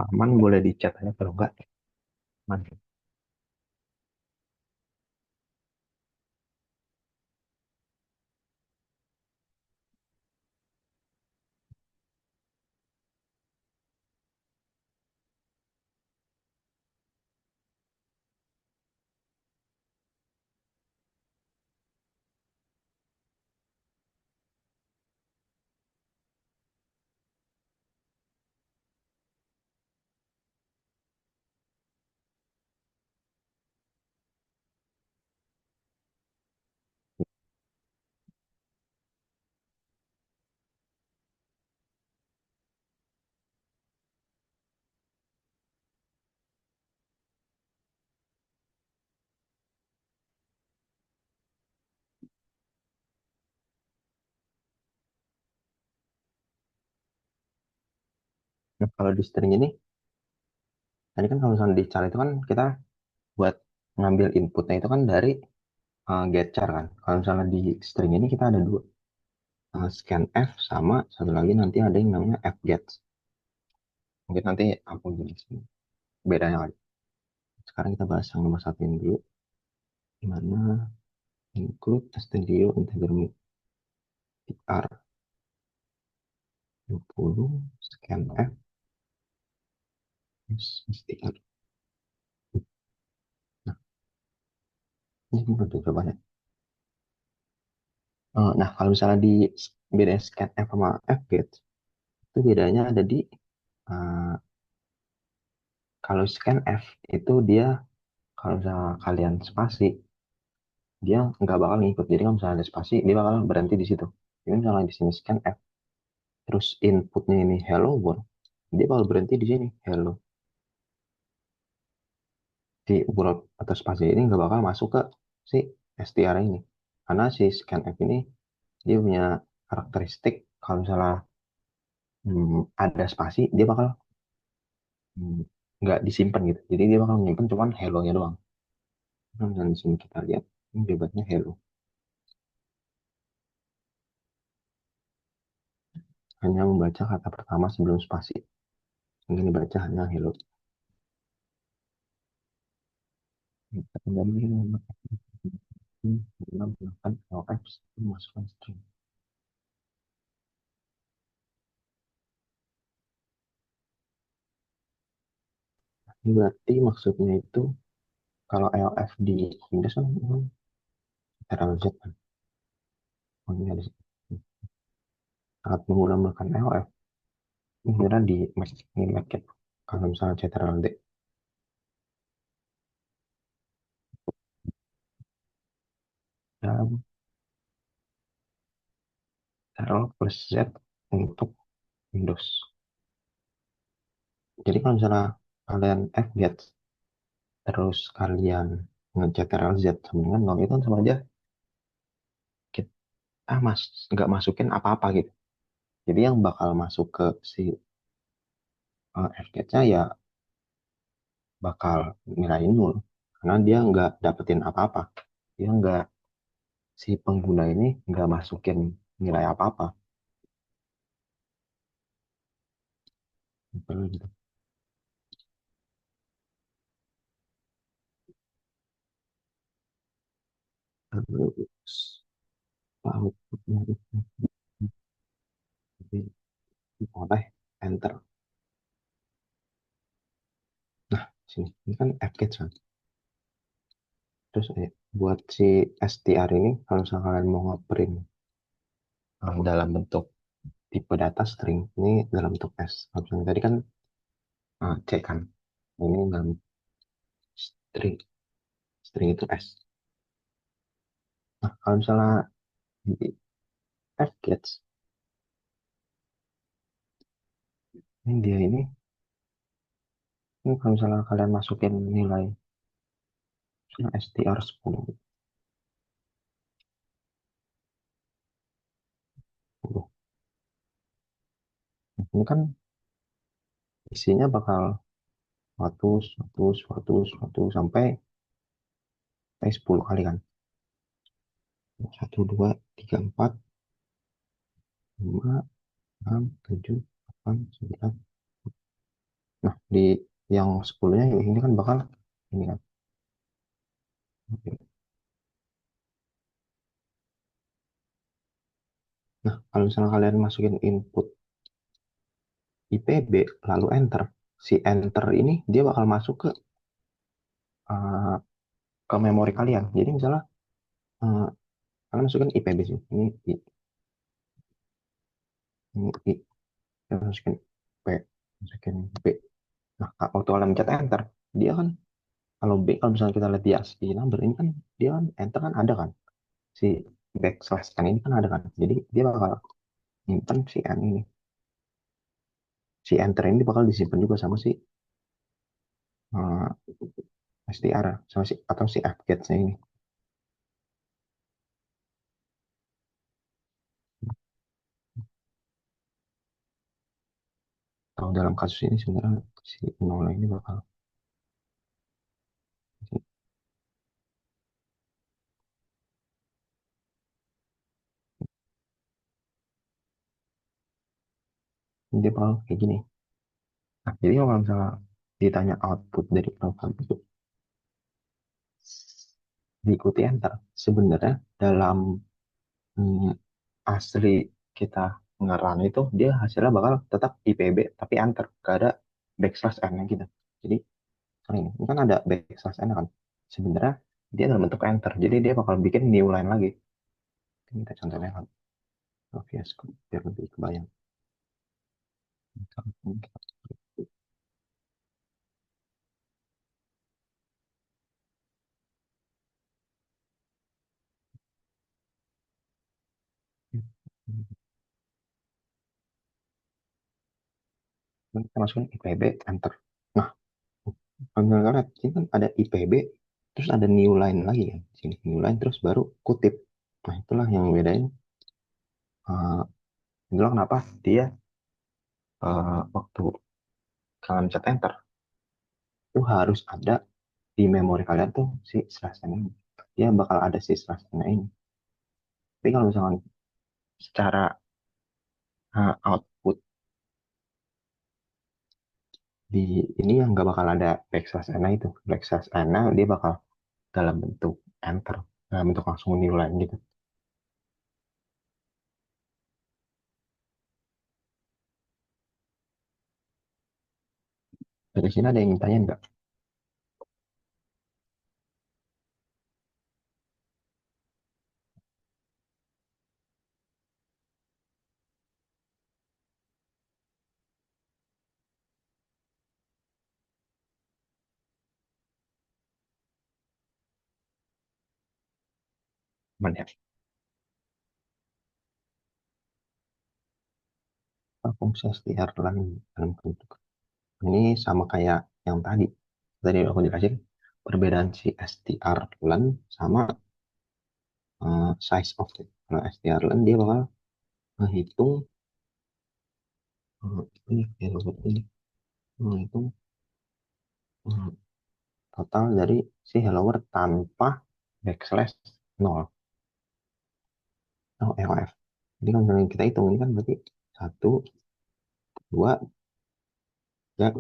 Aman boleh dicat aja kalau enggak. Aman. Nah, kalau di string ini, tadi kan kalau misalnya di char itu kan kita buat ngambil inputnya itu kan dari get char kan. Kalau misalnya di string ini kita ada dua, scanf sama satu lagi nanti ada yang namanya fget. Mungkin nanti aku jelasin bedanya lagi. Sekarang kita bahas yang nomor satu ini dulu, di mana include stdio integer tr 20 scanf str. Nah, ini udah jawabannya. Nah, kalau misalnya di beda scanf sama fget, itu bedanya ada di uh, kalau scanf itu dia kalau misalnya kalian spasi, dia nggak bakal ngikut. Jadi kalau misalnya ada spasi, dia bakal berhenti di situ. Jadi misalnya di sini scanf, terus inputnya ini hello world, dia bakal berhenti di sini hello. Si world atau spasi ini nggak bakal masuk ke si str ini. Karena si scanf ini dia punya karakteristik kalau misalnya ada spasi, dia bakal hmm, nggak disimpan gitu. Jadi dia bakal menyimpan cuman hello-nya doang. Nah, dan di sini kita lihat ini bebasnya hello. Hanya membaca kata pertama sebelum spasi. Mungkin dibaca hanya hello. Kita kembali menggunakan LX memasukkan string. Ini berarti maksudnya itu kalau LF di Windows kan cara Z kan. Oh, ini ada saat menggunakan LF. Ini kira di Mac ini Mac ya. Kalau misalnya Ctrl D dan Ctrl plus Z untuk Windows. Jadi kalau misalnya kalian Fget terus kalian nge-Ctrl Z sama dengan 0 itu kan sama aja kita nggak masukin apa-apa gitu. Jadi yang bakal masuk ke si Fget-nya ya bakal nilai nol karena dia nggak dapetin apa-apa. Dia nggak si pengguna ini nggak masukin nilai apa-apa. Gitu. Terus outputnya itu oleh enter. Nah, sini ini kan fget kan. Terus buat si str ini kalau misalnya kalian mau ngeprint dalam bentuk tipe data string ini dalam bentuk s. Kalau misalnya tadi kan c kan. Ini dalam string. String itu s. Nah, kalau misalnya di fget ini dia ini kalau misalnya kalian masukin nilai str 10. Ini kan isinya bakal 100, 100, 100, 100 sampai 10 kali kan. 1, 2, 3, 4, 5, 6, 7, 8, 9. Nah, di yang 10-nya ini kan bakal ini kan. Oke. Nah, kalau misalnya kalian masukin input IPB lalu enter, si enter ini dia bakal masuk uh, ke memori kalian. Jadi misalnya uh, kalian masukin IPB sih. Ini I, kita masukin P, masukin B. Nah, waktu kalian mencet enter, dia kan kalau B, kalau misalnya kita lihat di ASCII number ini kan dia kan enter kan ada kan si backslash n ini kan ada kan. Jadi dia bakal nyimpen si n ini. Si enter ini bakal disimpan juga sama si uh, str sama si atau si fget-nya ini. kalau dalam kasus ini sebenarnya si nol ini bakal dia bakal kayak gini. Nah, jadi kalau misalnya ditanya output dari program itu diikuti enter, sebenarnya dalam hmm, asli kita ngeran itu dia hasilnya bakal tetap IPB tapi enter, gak ada backslash n nya gitu. Jadi ini kan ada backslash n kan, sebenarnya dia dalam bentuk enter, jadi dia bakal bikin new line lagi. Ini kita contohnya kan VS Code biar lebih kebayang. Kita masukin IPB enter. Nah, kalau lihat ini kan ada IPB terus ada new line lagi kan, sini new line terus baru kutip. Nah, itulah yang bedain. uh, itulah kenapa dia waktu kalian pencet enter itu harus ada di memori kalian tuh si slash n ini. Dia bakal ada si slash n ini. Tapi kalau misalkan secara output di ini yang nggak bakal ada backslash n itu. Backslash n dia bakal dalam bentuk enter, dalam bentuk langsung new line gitu. Dari sini ada yang tanya nggak? Mana ya? Fungsi strlen dalam bentuk ini sama kayak yang tadi. Tadi aku jelasin perbedaan si strlen sama size of it. Kalau strlen dia bakal menghitung ini ya robot ini menghitung eh, total dari si hello world tanpa backslash nol atau EOF. Jadi kalau misalnya kita hitung ini kan berarti 1, 2, 3,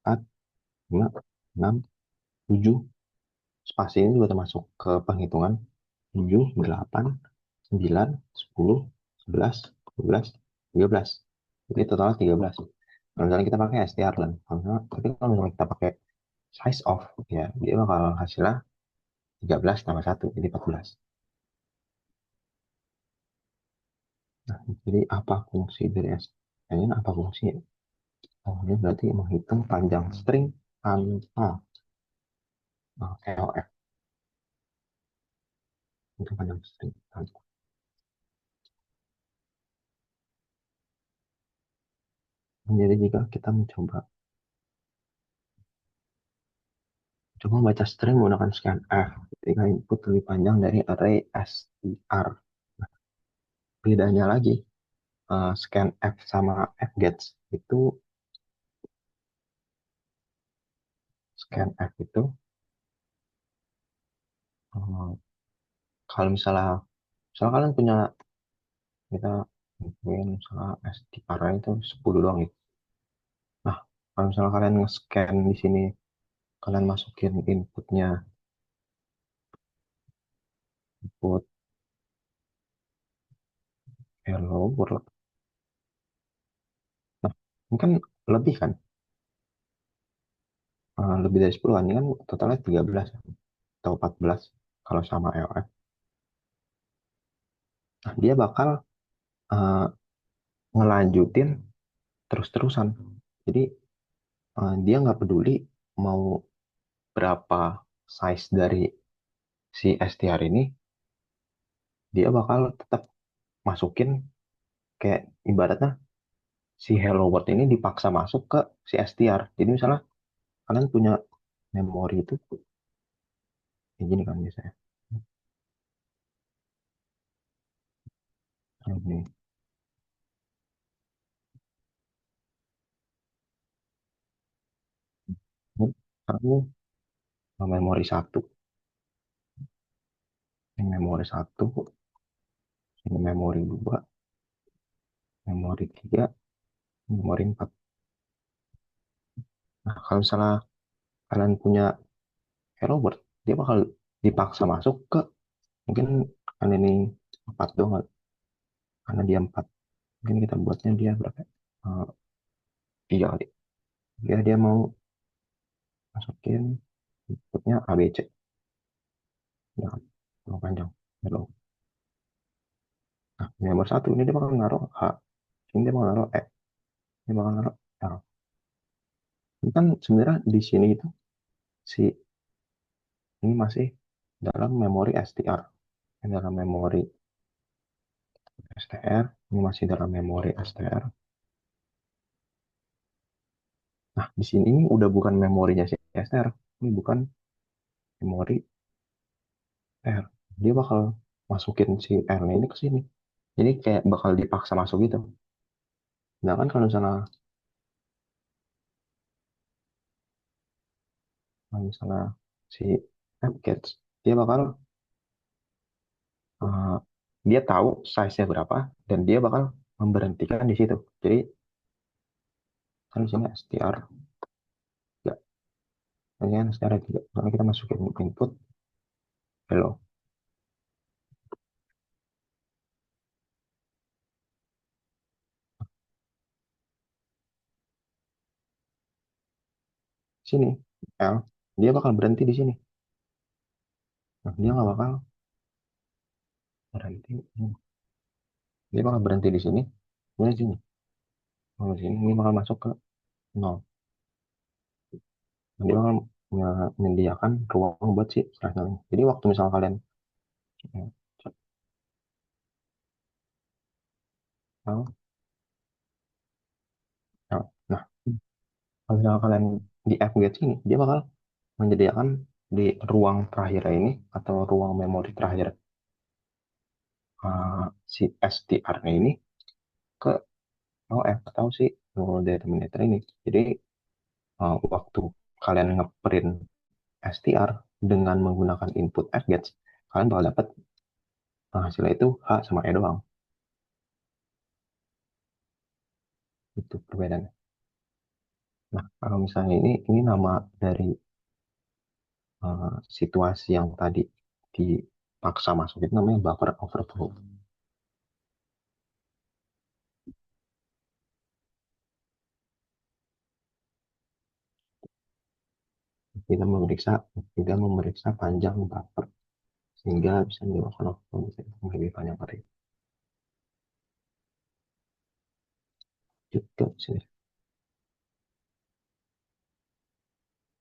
4, 5, 6, 7. Spasi ini juga termasuk ke penghitungan 7, 8, 9, 10, 11, 12, 13. Jadi total 13. Kalau misalnya kita pakai strlen, tapi kalau misalnya kita pakai size of, ya dia bakal hasilnya 13 tambah 1, jadi 14. Nah, jadi apa fungsi dari ini? Apa fungsi? Oh, ini berarti menghitung panjang string tanpa LF. Itu panjang string tanpa. Jadi jika kita coba baca string menggunakan scanf ketika input lebih panjang dari array str. Nah, bedanya lagi, scanf sama fgets itu, scanf itu eh, kalau misalnya kalian punya, kita mungkin misalnya str itu 10 doang gitu. Nah, kalau misalnya kalian nge-scan di sini, kalian masukin inputnya, input hello world. Nah, ini kan lebih kan, lebih dari 10 kan, ini kan totalnya 13 atau 14 kalau sama EOF. Nah, dia bakal eh, ngelanjutin terus-terusan. Jadi dia nggak peduli mau berapa size dari si STR ini, dia bakal tetap masukin, kayak ibaratnya si hello world ini dipaksa masuk ke si STR. Jadi misalnya kalian punya memori itu kayak gini kan biasanya. Ini. Sekarang ini memori satu, ini memori satu, ini memori dua, memori tiga, memori empat. Nah, kalau misalnya kalian punya Hello World, dia bakal dipaksa masuk ke mungkin kan ini empat doang, karena dia empat. Mungkin kita buatnya dia berapa? Eh, tiga kali. Dia mau masukin inputnya ABC. Ya, terlalu panjang. Hello. Nah, nomor satu ini dia bakal naruh H, ini dia bakal naruh E, ini bakal naruh L. Ini kan sebenarnya di sini itu si ini masih dalam memori STR. Ini dalam memori STR, ini masih dalam memori STR. Nah, di sini ini udah bukan memorinya si STR, ini bukan memori R. Dia bakal masukin si R ini ke sini. Jadi kayak bakal dipaksa masuk gitu. Sedangkan kalau misalnya si AppGets, dia bakal eh, dia tahu size-nya berapa dan dia bakal memberhentikan di situ. Jadi kan di sini str ya, ini kan str tiga. Kalau kita masukin input hello, sini L, dia bakal berhenti di sini. Nah, dia nggak bakal berhenti. Dia bakal berhenti di sini. Ini sini. Kalau sini ini bakal masuk ke nol. Dia bakal menyediakan ruang buat si slash null ini. Jadi waktu misal kalian ya, L, L. Nah, kalau misalnya kalian di FGet sini, dia bakal menyediakan di ruang terakhir ini atau ruang memori terakhir si STR ini ke OF atau si null determinator ini. Jadi waktu kalian ngeprint STR dengan menggunakan input fgets, kalian bakal dapat hasilnya itu H sama E doang. Itu perbedaannya. Nah, kalau misalnya ini nama dari situasi yang tadi dipaksa masuk itu namanya buffer overflow. Tidak memeriksa panjang buffer sehingga bisa menyebabkan overflow lebih banyak dari juga sini.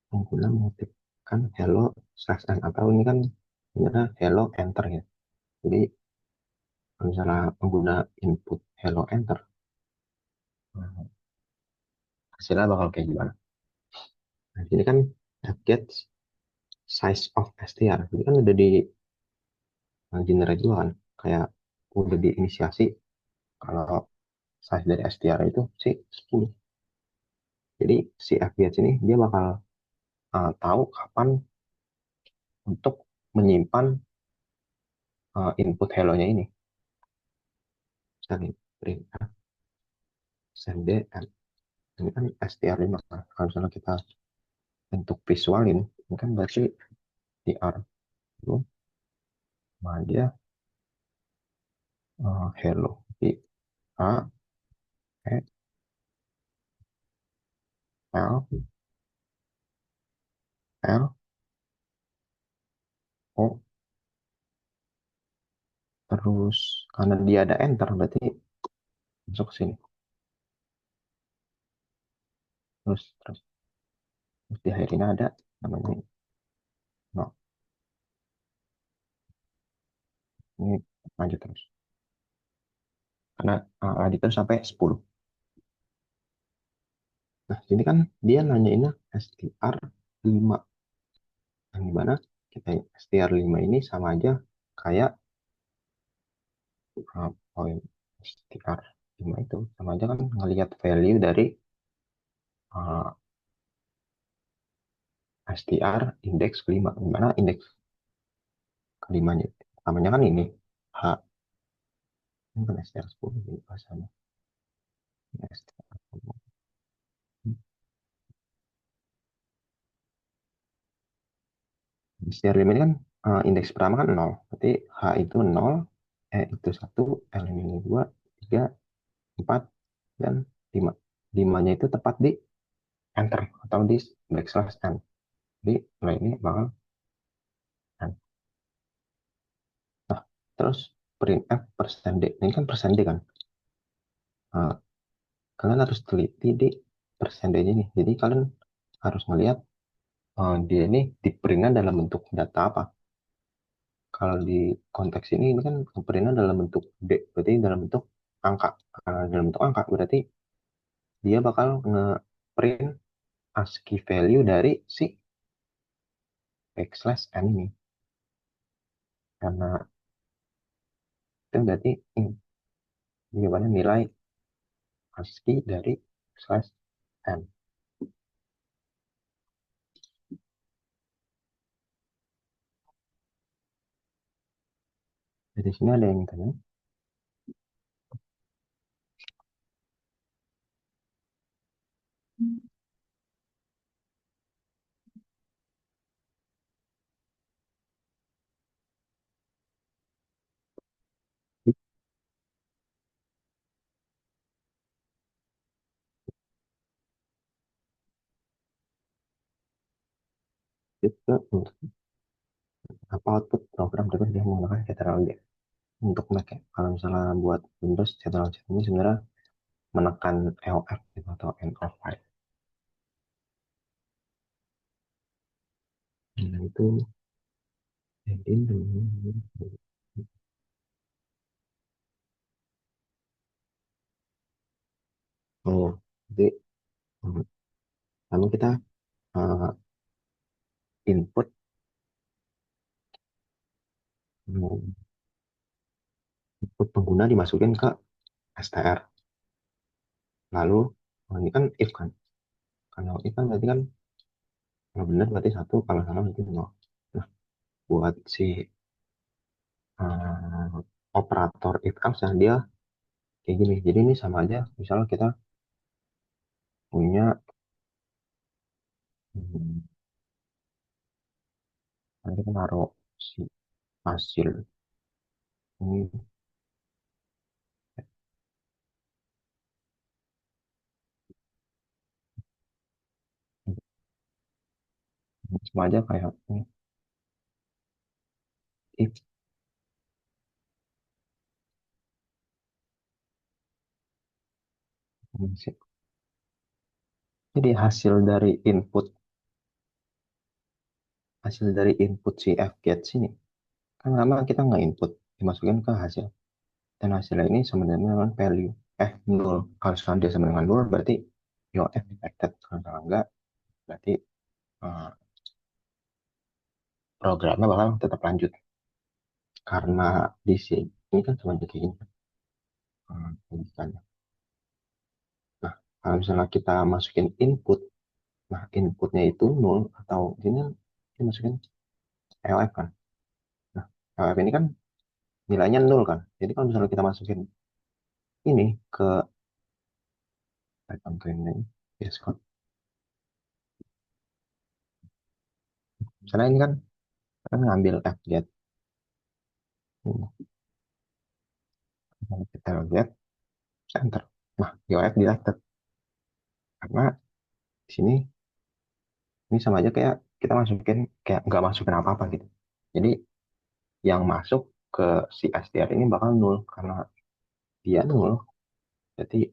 Pengguna mengetikkan hello slash n atau ini kan sebenarnya hello enter ya. Jadi kalau misalnya pengguna input hello enter, hasilnya bakal kayak gimana? Nah, ini kan get size of str. Jadi kan udah di generate juga kan, kayak udah diinisiasi kalau size dari str itu si 10. Jadi si fget ini dia bakal tahu kapan untuk menyimpan input hello-nya ini. Misalnya print send ini kan str5 kan. Kalau misalnya kita untuk visualin ini kan berarti tr itu nah dia hello di a e l l o, terus karena dia ada enter berarti masuk ke sini, terus di akhir ini ada namanya no, ini lanjut terus karena lanjut terus sampai 10. Nah sini kan dia nanyainnya str5, yang dimana kita str5 ini sama aja kayak poin str5 itu sama aja kan ngelihat value dari uh, str indeks kelima. Gimana indeks kelimanya? Namanya kan ini H. Ini kan str 10 ini bahasanya. str 10. Str lima ini kan indeks pertama kan 0. Berarti H itu 0, E itu 1, L ini 2, 3, 4, dan 5. 5-nya itu tepat di enter atau di backslash n. Jadi nilai ini bakal n. Nah, terus printf persen d. Ini kan persen d kan. Nah, kalian harus teliti di persen d ini. Jadi kalian harus melihat dia ini di printnya dalam bentuk data apa. Kalau di konteks ini kan printnya dalam bentuk D, berarti dalam bentuk angka. Kalau dalam bentuk angka berarti dia bakal nge-print ASCII value dari si backslash n ini. Karena itu berarti ini gimana nilai ASCII dari slash n. Jadi sini ada yang tanya. Itu apa output program terus dia menggunakan Ctrl D untuk Mac ya. Kalau misalnya buat Windows Ctrl C ini sebenarnya menekan EOF gitu, atau end of file. Nah, itu jadi oh jadi lalu kita uh, input input pengguna dimasukin ke str. Lalu ini kan if kan. Kalau if kan berarti kan kalau benar berarti satu, kalau salah berarti nol. Nah, buat si uh, operator if else yang dia kayak gini. Jadi ini sama aja. Misalnya kita punya hmm, nanti kita naruh si hasil ini sama aja kayak ini, if jadi hasil dari input si fget sini kan lama kita nggak input dimasukin ke hasil, dan hasilnya ini sama dengan value nol. Kalau misalnya dia sama dengan nol berarti yo f detected. Kalau enggak berarti eh, programnya bakal tetap lanjut. Karena di sini ini kan cuma kayak gini logikanya. Nah, kalau misalnya kita masukin input, nah inputnya itu nol atau ini masukin elf kan. Nah, elf ini kan nilainya nol kan. Jadi kalau misalnya kita masukin ini ke Python ke ini, yes kan. Misalnya ini kan ngambil fget, kita lihat enter. Nah, UF detected karena di sini ini sama aja kayak kita masukin kayak nggak masukin apa-apa gitu. Jadi yang masuk ke si STR ini bakal nol karena dia nol. Jadi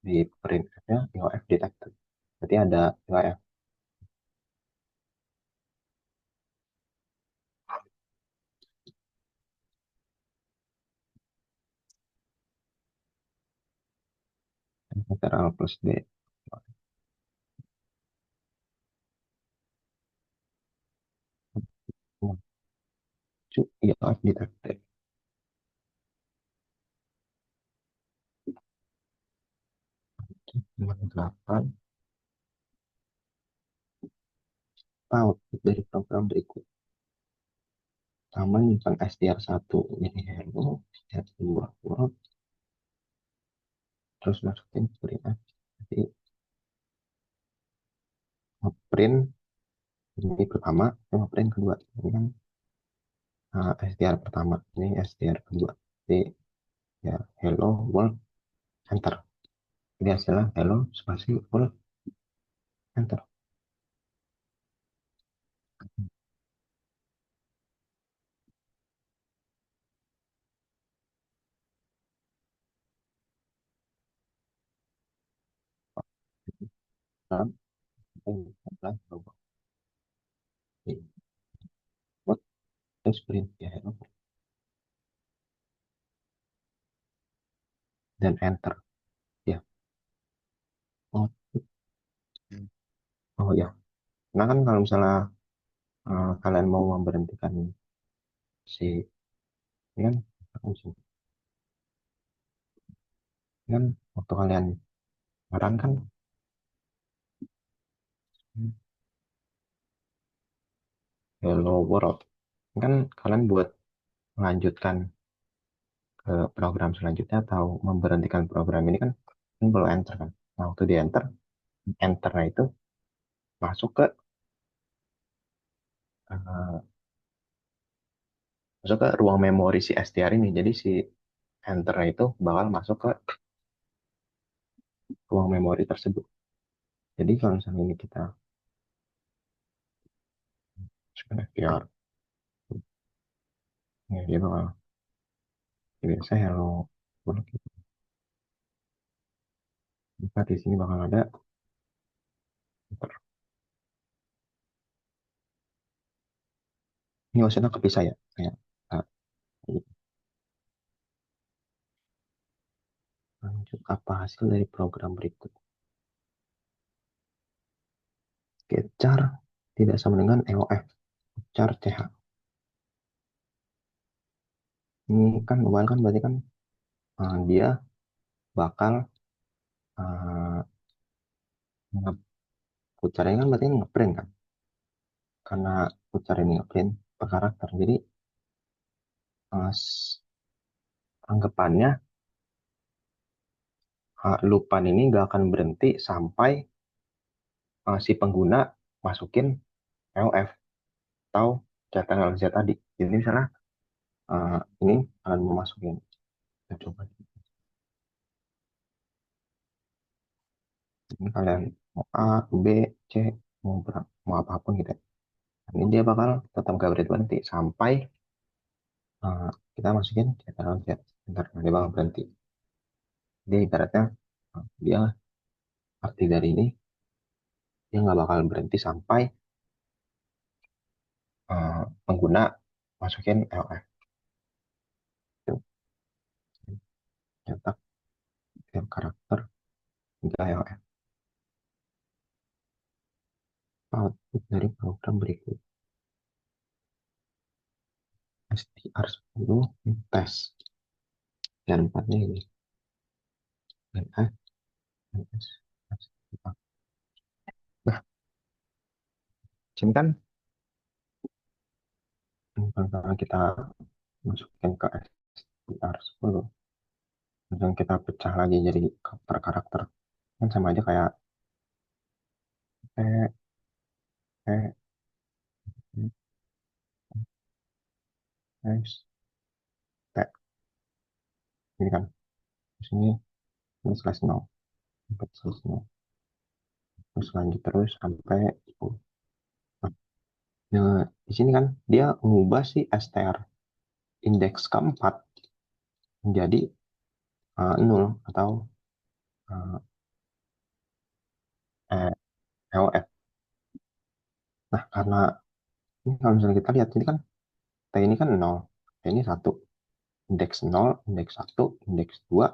di printf-nya UF detected. Berarti ada UF literal plus D. UF detected. 58 output dari program berikut. Pertama nyimpan str1 jadi hello, str2 world, terus masukin print F. Jadi print ini pertama, sama print kedua. Ini kan str pertama, ini str kedua. Jadi ya hello world, enter. Jadi hasilnya hello spasi world, enter. Dalam robot. Jadi, what terus print ya hello dan enter. Ya, oh, oh ya. Nah kan kalau misalnya kalian mau memberhentikan si ini kan, kan waktu kalian run kan hello world kan kalian buat melanjutkan ke program selanjutnya atau memberhentikan program ini kan perlu enter kan. Nah waktu di enter, enternya itu masuk ke eh, masuk ke ruang memori si STR ini. Jadi si enternya itu bakal masuk ke ruang memori tersebut. Jadi kalau misalnya ini kita masukkan STR, ya dia bakal biasa hello world gitu. Maka di sini bakal ada enter. Ini maksudnya kepisah ya, kayak ah, gitu. Lanjut apa hasil dari program berikut? Oke, char tidak sama dengan EOF, char CH. Ini kan mobile kan berarti kan dia bakal uh, putar ini kan berarti ngeprint kan, karena putar ini ngeprint per karakter. Jadi anggapannya loopan ini nggak akan berhenti sampai si pengguna masukin LF atau catatan LZ tadi. Jadi misalnya ini akan mau masukin, kita coba ini kalian mau A, B, C, mau apapun gitu ya. Ini dia bakal tetap gak berhenti sampai uh, kita masukin catatan LZ. Bentar, dia bakal berhenti. Dia ibaratnya dia arti dari ini dia nggak bakal berhenti sampai pengguna masukin LF itu cetak setiap karakter hingga LF output dari program berikut str10 tes dan empatnya ini dan F dan S. Nah, sini kan kalau kita masukin ke str10 dan kita pecah lagi jadi per karakter kan sama aja kayak E, E, S, T ini kan di sini ini slash 0 sampai slash 0 terus lanjut terus sampai 10. Nah, di sini kan dia mengubah si str indeks keempat menjadi 0 atau uh, LF. Nah, karena ini kalau misalnya kita lihat, ini kan T ini kan 0, T ini 1, indeks 0, indeks 1, indeks 2,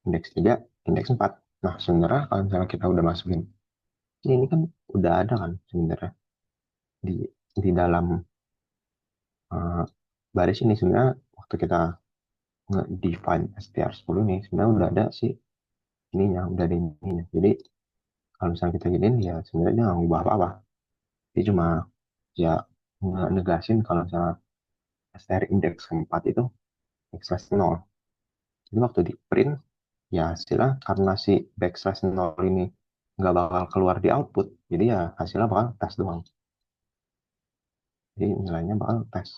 indeks 3, indeks 4. Nah, sebenarnya kalau misalnya kita udah masukin, ini kan udah ada kan sebenarnya di di dalam uh, baris ini sebenarnya waktu kita nge-define str10 nih, sebenarnya udah ada sih ininya, udah ada ininya. Jadi kalau misalnya kita giniin ya sebenarnya dia nggak ngubah apa-apa. Dia cuma ya negasin kalau misalnya STR indeks keempat itu backslash nol. Jadi waktu di print, ya hasilnya karena si backslash nol ini nggak bakal keluar di output, jadi ya hasilnya bakal tes doang. Jadi nilainya bakal tes.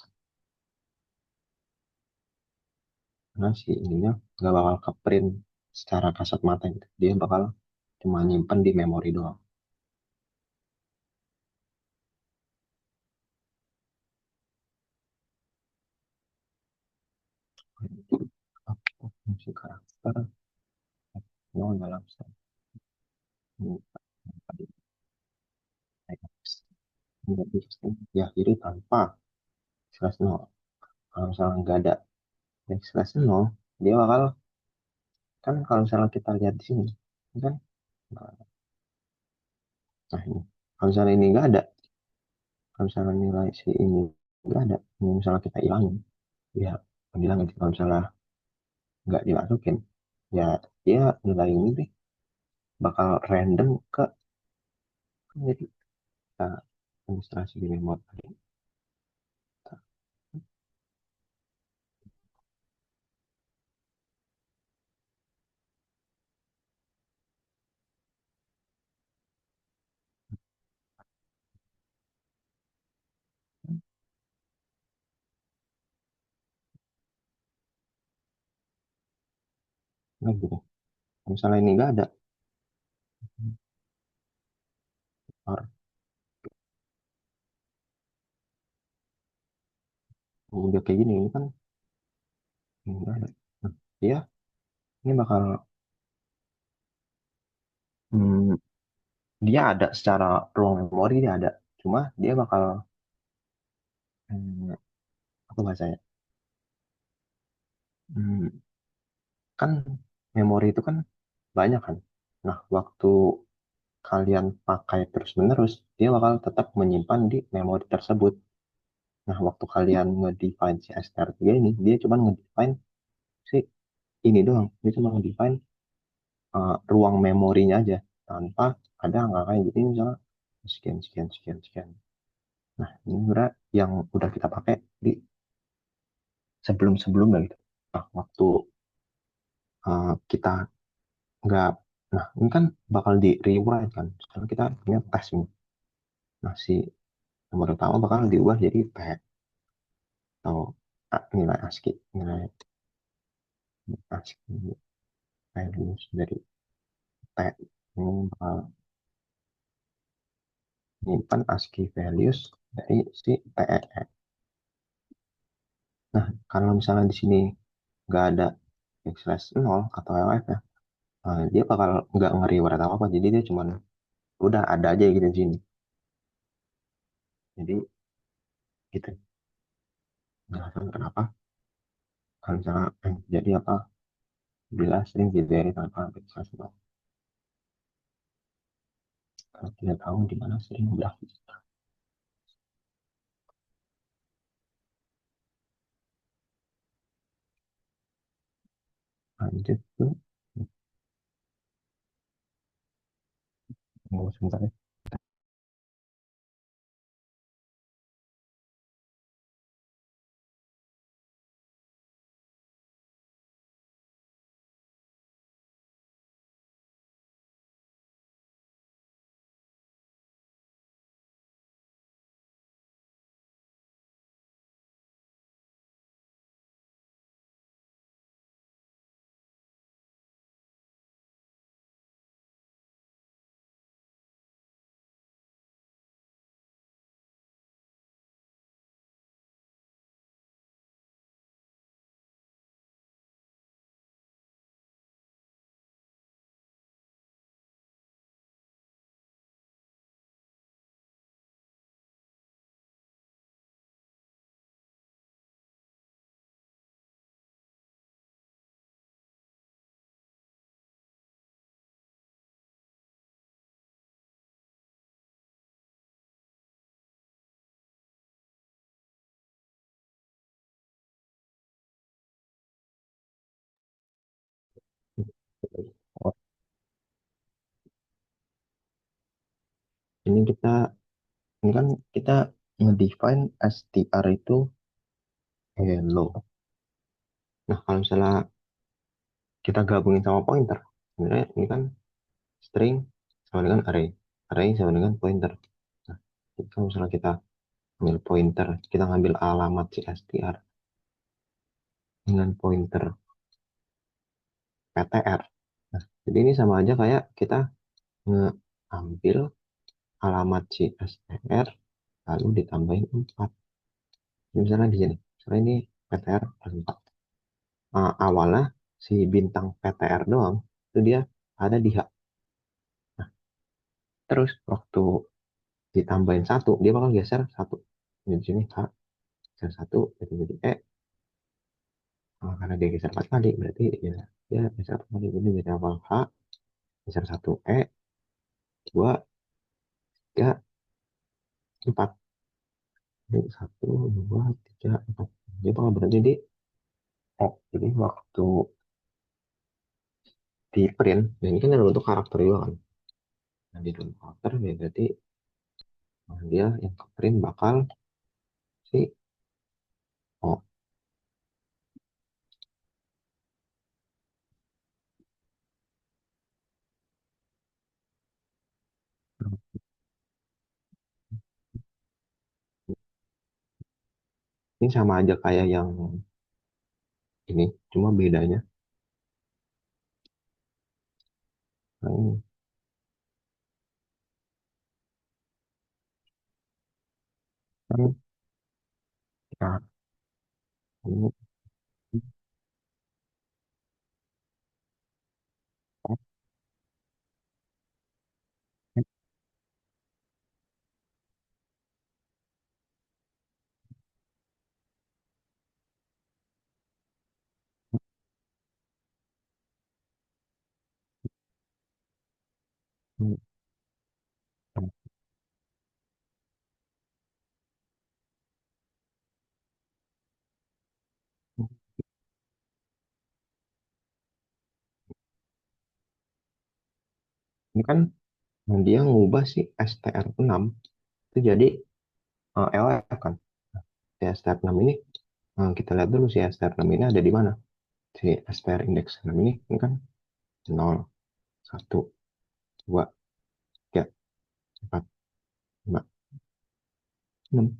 Karena si ininya nggak bakal ke print secara kasat mata gitu. Dia bakal cuma nyimpen di memori doang. Fungsi karakter nol dalam set. Ini tadi menjadi ya jadi tanpa slash nol. Kalau misalnya nggak ada slash nol, dia bakal kan kalau misalnya kita lihat di sini, ini kan, nah ini kalau misalnya ini nggak ada, kalau misalnya nilai si ini nggak ada, ini misalnya kita hilangin, ya bilang gitu kalau misalnya nggak dimasukin, ya dia nilai ini deh bakal random ke jadi kita ilustrasi di remote tadi. Nah gitu. Kalau misalnya ini nggak ada, or udah kayak gini, ini kan ini nggak ada. Nah, dia ini bakal hmm, dia ada secara ruang memori dia ada, cuma dia bakal apa bahasanya? Hmm, kan memori itu kan banyak kan. Nah, waktu kalian pakai terus-menerus, dia bakal tetap menyimpan di memori tersebut. Nah, waktu kalian nge-define si str3 ini, dia cuma nge-define si ini doang. Dia cuma nge-define ruang memorinya aja, tanpa ada angka kayak gitu, misalnya sekian, sekian, sekian, sekian. Nah, ini sebenarnya yang udah kita pakai di sebelum-sebelumnya gitu. Nah, waktu kita nggak, nah ini kan bakal di rewrite kan. Sekarang kita punya tes ini. Nah, si nomor utama bakal diubah jadi P atau nilai ASCII, nilai ASCII values dari T ini bakal menyimpan ASCII values dari si TEE. Nah, kalau misalnya di sini nggak ada backslash 0 atau LF ya, dia bakal nggak nge-rewrite apa-apa. Jadi dia cuman udah ada aja gitu di sini. Jadi gitu. Jelasan kenapa kalau misalnya jadi apa bila sering dideri tanpa backslash 0. Kalau tidak tahu di mana sering beraktivitas. Lanjut tuh. Tunggu sebentar ya. Oh, ini kita ini kan kita ngedefine str itu hello. Nah, kalau misalnya kita gabungin sama pointer, sebenarnya ini kan string sama dengan array. Array sama dengan pointer. Nah, kalau misalnya kita ambil pointer, kita ngambil alamat si str dengan pointer ptr. Nah, jadi ini sama aja kayak kita ngambil alamat si str lalu ditambahin 4. Misalnya di sini, misalnya ini ptr plus 4. Awalnya si bintang ptr doang, itu dia ada di H. Nah, terus waktu ditambahin satu, dia bakal geser satu. Di sini H, geser satu, jadi E. Karena dia geser 4 kali, berarti ya, dia geser 4 kali. Jadi dari awal H, geser satu E, 2, 3, 4. Jadi 1, 2, 3, 4. Dia bakal berhenti di O. Jadi waktu di print, dan ini kan ada bentuk karakter juga kan. Nah, di dalam karakter, ya berarti dia yang ke print bakal si O. Ini sama aja kayak yang ini, cuma bedanya. Nah, ini kan ya, ini, ini, ini kan dia ngubah si str6 itu jadi LF kan. Si str6 ini kita lihat dulu si str6 ini ada di mana. Si str indeks 6 ini kan 0, 1, 2, 3, 4, 5, 6.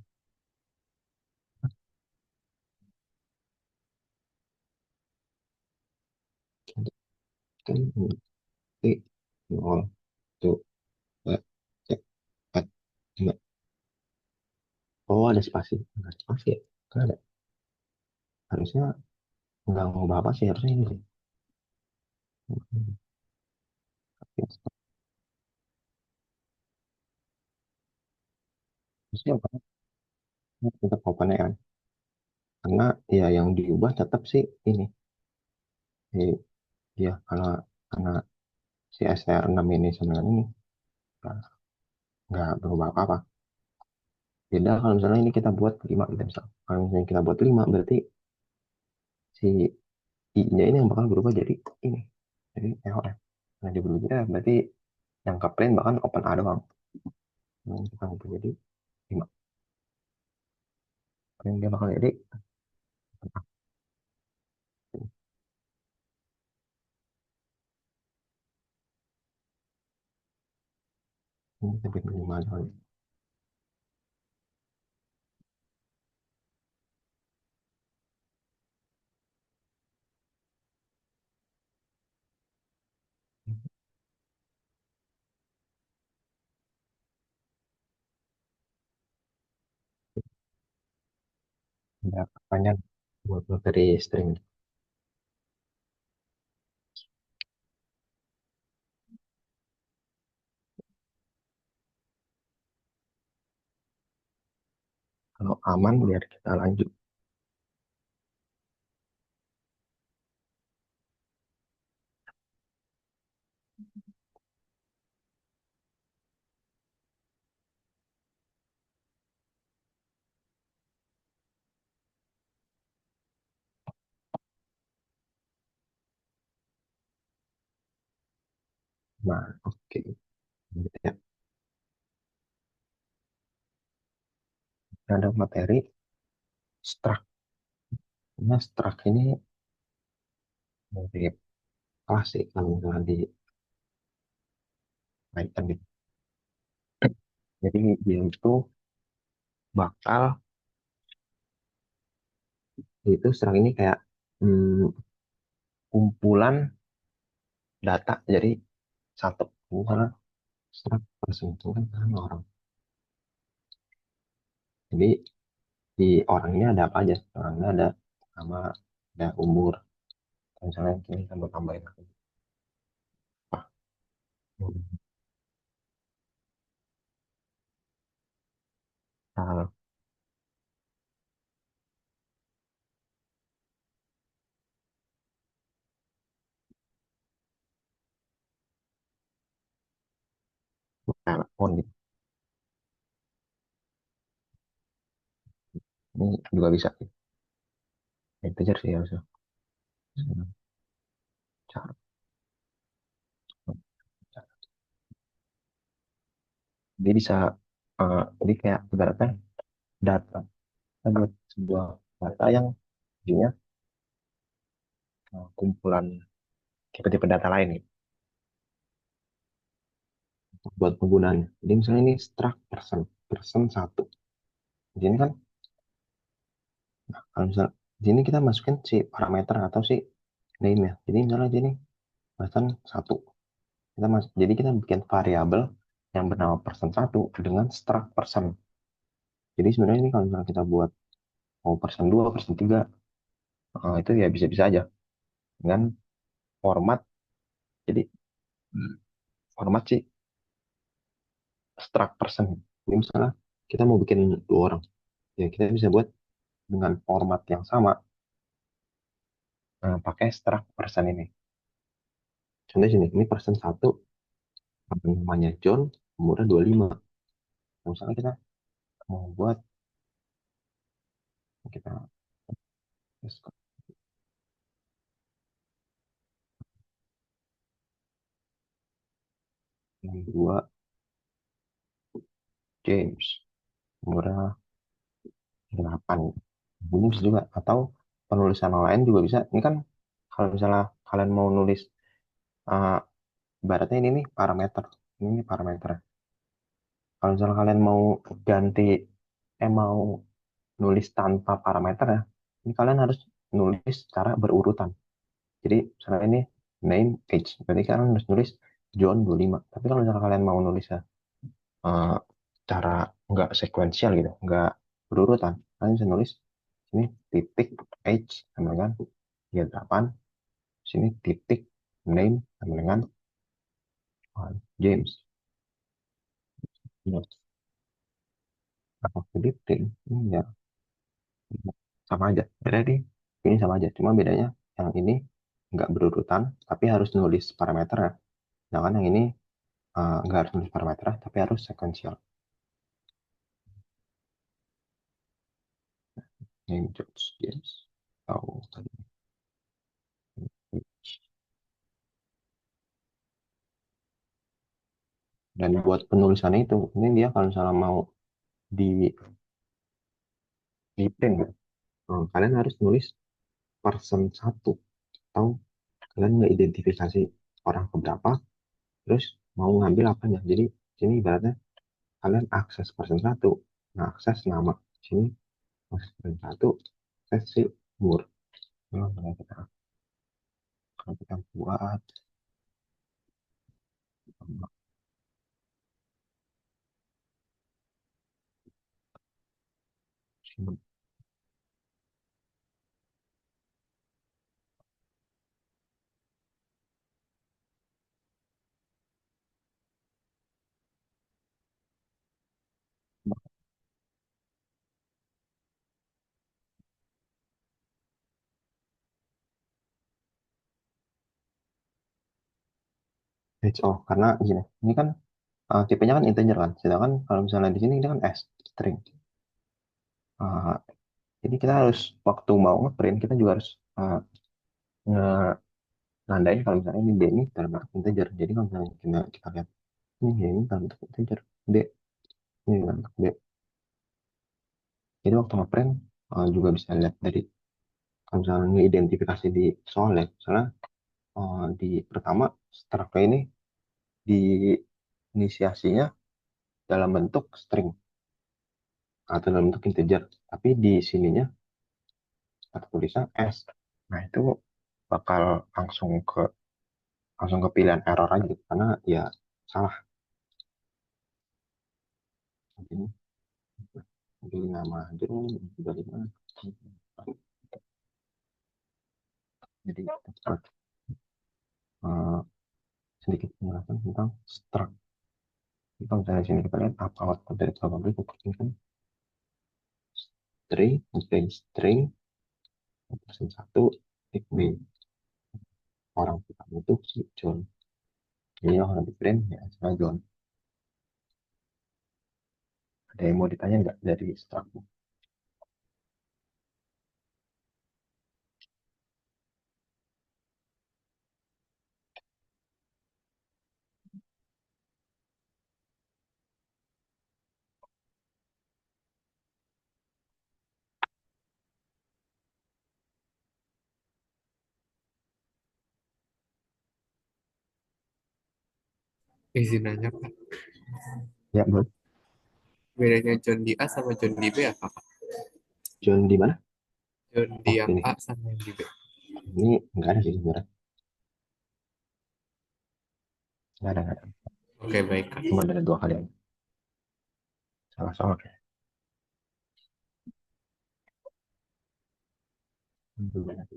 Kan nanti 0, 1, 2, 3, 4, 5. Oh, ada spasi. Ada spasi ya? Kan ada. Harusnya nggak ngubah apa sih, harusnya ini sih. Harusnya apa? Tetap open ya kan? Karena ya yang diubah tetap sih ini. Si, ya karena si STR6 ini sama dengan ini nah, nggak berubah apa-apa. Beda kalau misalnya ini kita buat 5 gitu misal. Kalau misalnya kita buat 5 berarti si I-nya ini yang bakal berubah jadi ini. Jadi LF. Nah di berubah berarti yang ke print bahkan open A doang. Nah, kita ubah jadi 5. Print dia bakal jadi open A. Ini lebih minimal doang. Ada pertanyaan buat materi string. Kalau aman biar kita lanjut. Nah, oke. Gitu ya. ada materi struct. Nah, struct ini mirip kelas sih kalau misalnya di Python gitu. Jadi dia itu bakal itu struct ini kayak hmm, kumpulan data. Jadi satu misalnya struct person itu kan nama orang. Jadi di orang ini ada apa aja? Orangnya ada nama, ada umur. Misalnya ini tambah tambahin lagi. Ah, misal, telepon gitu. Ini juga bisa. Integer sih harusnya. Cara, cara. Dia bisa jadi kayak ibaratnya data. Kita buat sebuah data yang isinya kumpulan tipe-tipe data lain gitu, buat penggunaannya. Jadi misalnya ini struct person, person satu. Di sini kan, kalau misal di sini kita masukin si parameter atau si name ya. Jadi misalnya di sini person satu. Jadi kita bikin variabel yang bernama person satu dengan struct person. Jadi sebenarnya ini kalau misalnya kita buat mau person 2, person 3, itu ya bisa-bisa aja dengan format. Jadi format si struct person. Jadi misalnya kita mau bikin dua orang, ya kita bisa buat dengan format yang sama, pakai struct person ini. Contoh sini, ini person satu, namanya John, umurnya 25. Nah, misalnya kita mau buat, kita yang dua, James, umurnya 8. Ini bisa juga, atau penulisan yang lain juga bisa. Ini kan kalau misalnya kalian mau nulis, uh, ibaratnya ini nih parameter, ini nih parameter. Kalau misalnya kalian mau ganti, mau nulis tanpa parameter ya, ini kalian harus nulis secara berurutan. Jadi misalnya ini name age, berarti kalian harus nulis John 25. Tapi kalau misalnya kalian mau nulis ya, eh, cara nggak sekuensial gitu, nggak berurutan, kalian bisa nulis sini titik age sama dengan 38, sini titik name sama dengan James. Ya, apa titik ini ya sama aja. Berarti ini sama aja, cuma bedanya yang ini nggak berurutan, tapi harus nulis parameter ya. Sedangkan yang ini nggak harus nulis parameter, tapi harus sekuensial. Name George James. Tahu tadi. Dan buat penulisannya itu, ini dia kalau misalnya mau di, di print, ya, kalian harus nulis person satu. Atau kalian nggak identifikasi orang keberapa, terus mau ngambil apanya. Jadi sini ibaratnya kalian akses person satu, nah akses nama. Sini akses person satu, akses si umur. Nah, kalau kita buat sini, karena gini, ini kan tipenya kan integer kan, sedangkan kalau misalnya di sini ini kan s string. Uh, jadi kita harus waktu mau ngeprint kita juga harus nge- nandain kalau misalnya ini d ini dalam bentuk integer. Jadi kalau misalnya kita lihat ini d ini dalam bentuk integer, d ini dalam bentuk d. Jadi waktu ngeprint juga bisa lihat dari kalau misalnya identifikasi di soal ya, misalnya di pertama struct ini di inisiasinya dalam bentuk string atau dalam bentuk integer, tapi di sininya atau tulisan S. Nah, itu bakal langsung ke pilihan error aja gitu. Karena ya salah. Ini pilih nama aja dari mana. Jadi eh, sedikit penjelasan tentang struct. Kalau misalnya di sini kita lihat apa output dari program berikut ini kan string persen satu titik B orang pertama itu si John. Jadi kalau di print ya sama John. Ada yang mau ditanya nggak dari struct? Izin nanya, Pak. Ya, buat Bedanya John di A sama John di B apa, Pak? John di mana? John di Oh, yang ini. A sama yang di B. Ini nggak ada sih sebenarnya. Nggak ada. Oke, baik, Kak. Cuma ada 2 kali aja. Salah-salah kayak. Dulu nanti.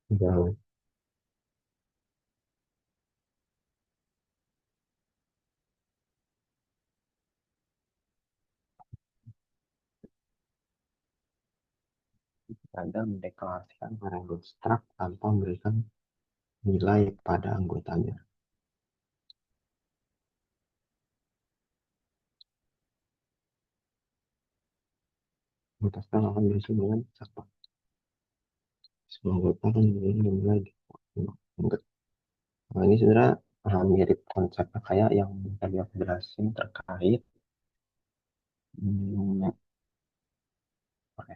Jauh. Anda mendeklarasikan variabel struct tanpa memberikan nilai pada anggotanya. Anggota struct akan diisi dengan siapa? Semua anggota akan memiliki nilai di enggak. Nah, ini sebenarnya mirip konsepnya kayak yang tadi aku jelasin terkait hmm, oke,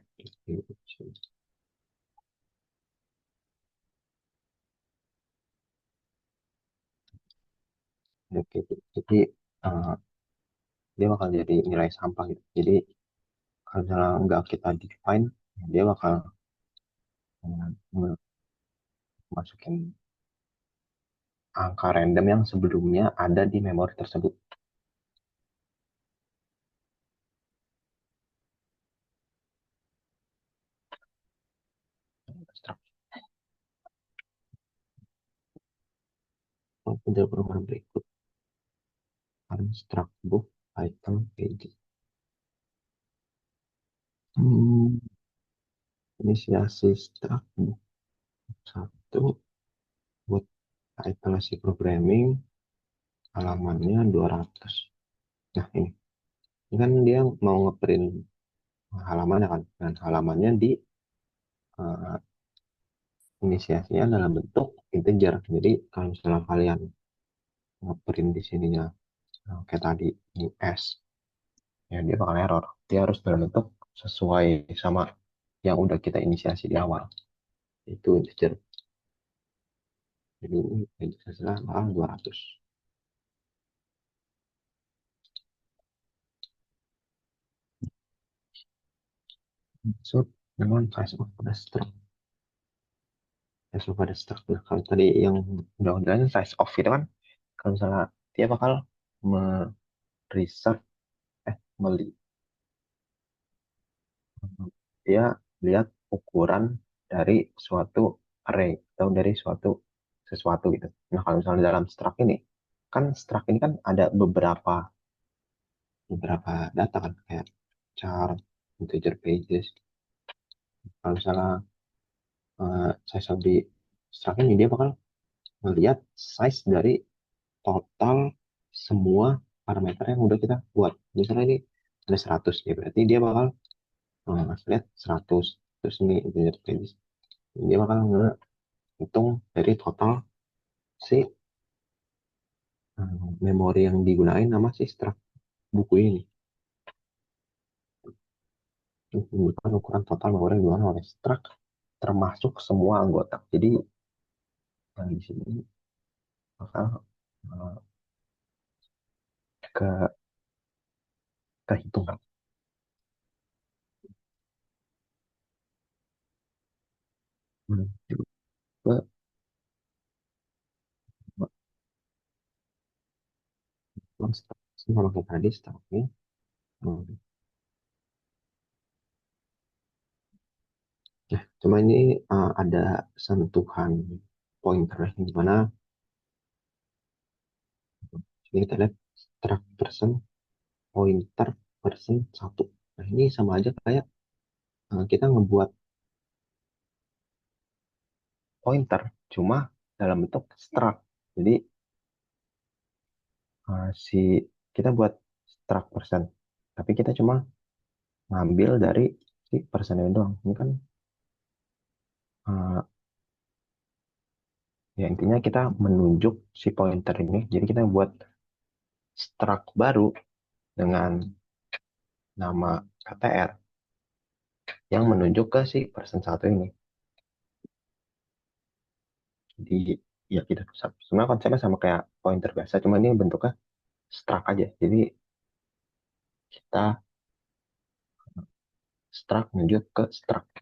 oke, jadi eh, dia bakal jadi nilai sampah gitu. Jadi kalau misalnya nggak kita define, dia bakal masukin angka random yang sebelumnya ada di memori tersebut. Untuk program berikut, construct book item pages. Hmm, inisiasi struct book satu buat itemasi programming halamannya 200. Nah, ini kan dia mau ngeprint halamannya kan, dan halamannya di eh, inisiasinya dalam bentuk integer. Jadi kalau misalnya kalian ngeprint di sininya kayak tadi ini S, ya dia bakal error. Dia harus dalam bentuk sesuai sama yang udah kita inisiasi di awal. Itu integer. Jadi ini integer bakal 200. So, memang size of the struct. Size of the struct. Nah, kalau tadi yang udah jelasin size of itu kan, kalau misalnya dia bakal mereserve, eh, meli, dia lihat ukuran dari suatu array atau dari sesuatu gitu. Nah, kalau misalnya dalam struct ini, kan struct ini kan ada beberapa data kan kayak char, integer pages. Kalau misalnya size of the struct ini dia bakal melihat size dari total semua parameter yang udah kita buat. Misalnya ini ada 100 ya, berarti dia bakal lihat 100. Terus ini integer pages. Dia bakal ngitung dari total si memori yang digunakan nama si struct buku ini. Menunjukkan ukuran total memori yang digunakan oleh struct termasuk semua anggota. Jadi yang di sini bakal eh, ke kehitung. Juga sama kayak tadi startnya. Nah, cuma ini ada sentuhan pointer yang dimana ini kita lihat struct person pointer person satu. Nah, ini sama aja kayak kita ngebuat pointer cuma dalam bentuk struct. Jadi si kita buat struct person, tapi kita cuma ngambil dari si person ini doang. Ini kan uh, ya intinya kita menunjuk si pointer ini. Jadi kita buat struct baru dengan nama KTR yang menunjuk ke si person satu ini. Jadi ya kita sebenarnya konsepnya sama kayak pointer biasa, cuma ini bentuknya struct aja. Jadi kita struct menunjuk ke struct.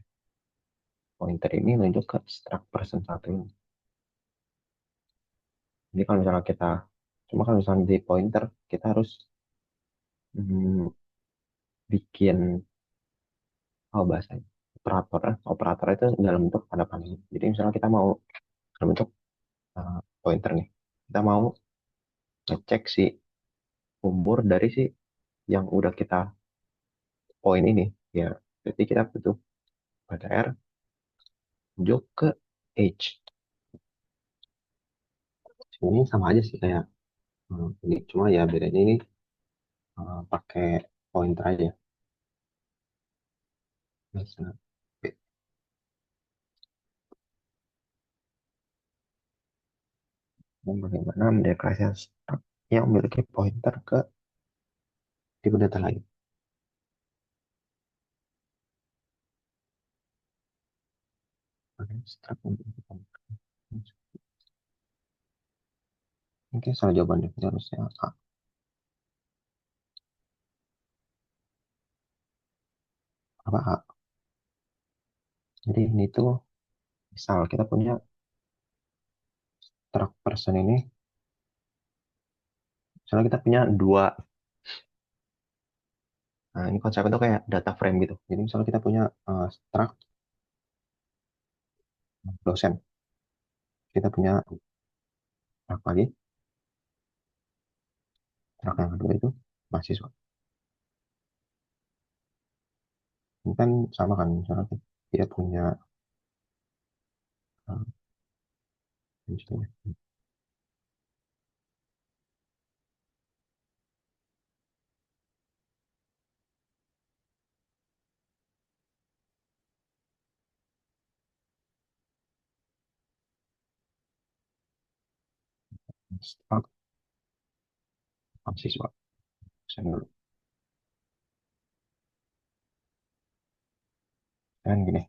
Pointer ini menunjuk ke struct person satu ini. Jadi kalau misalnya cuma kalau misalnya di pointer, kita harus hmm, bikin, bahasanya, operator. Operator itu dalam bentuk tanda panah. Jadi misalnya kita mau dalam bentuk pointer nih. Kita mau ngecek si umur dari si yang udah kita poin ini. Ya, jadi kita butuh PTR tunjuk ke age. Ini sama aja sih kayak ini, cuma ya bedanya ini pakai pointer aja. Misalnya, bagaimana mendeklarasikan stok yang memiliki pointer ke tipe data lain. Stok memiliki pointer. Mungkin salah jawabannya, ini harusnya A. Apa A? Jadi ini tuh misal kita punya truck person ini, misalnya kita punya dua. Nah, ini konsepnya tuh kayak data frame gitu. Jadi misalnya kita punya truck dosen, kita punya truck lagi, truck yang kedua itu mahasiswa. Ini kan sama kan, misalnya dia punya uh, misalnya, truck mahasiswa. Saya dulu. Dan gini,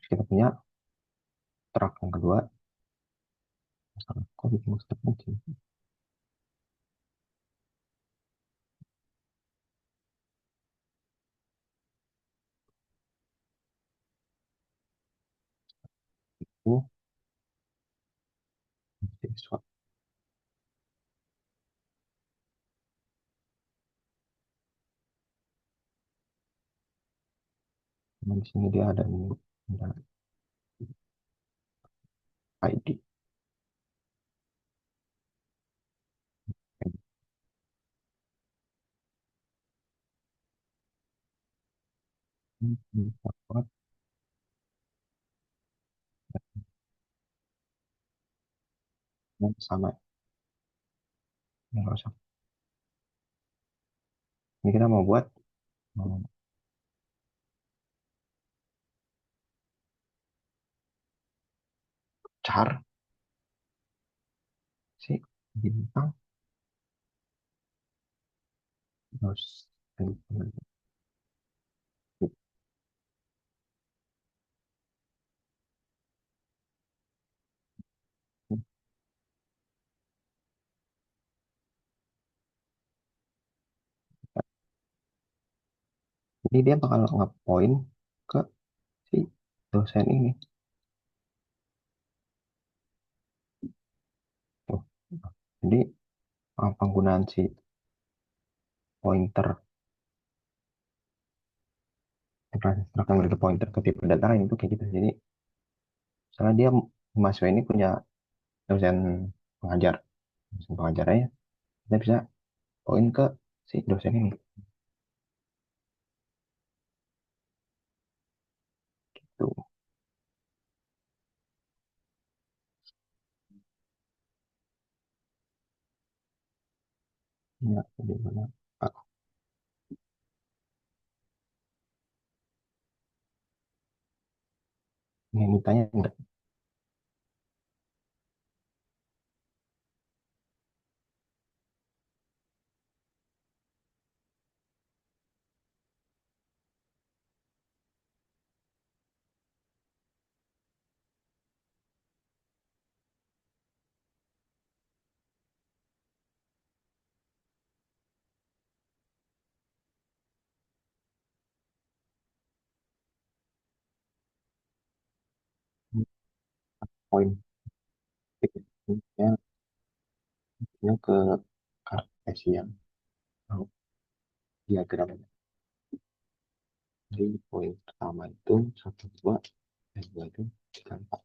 kita punya truck yang kedua, kok bikin step mungkin itu siswa. Nah, di sini dia ada ini, ada ID. Password yang sama. Ini nggak usah. Ini kita mau buat hmm, char si bintang dosen. Jadi dia bakal ngepoin ke si dosen ini. Tuh. Jadi penggunaan si pointer instruksi yang beri pointer ke tipe data lain itu kayak gitu. Jadi misalnya dia mahasiswa ini punya dosen pengajar, dosen pengajarnya kita bisa poin ke si dosen ini. Tuh. Ya, bagaimana? Ah, ini ditanya enggak? Poin ya, ke Kartesian atau diagram. Jadi poin pertama itu satu dua dan dua itu tiga empat.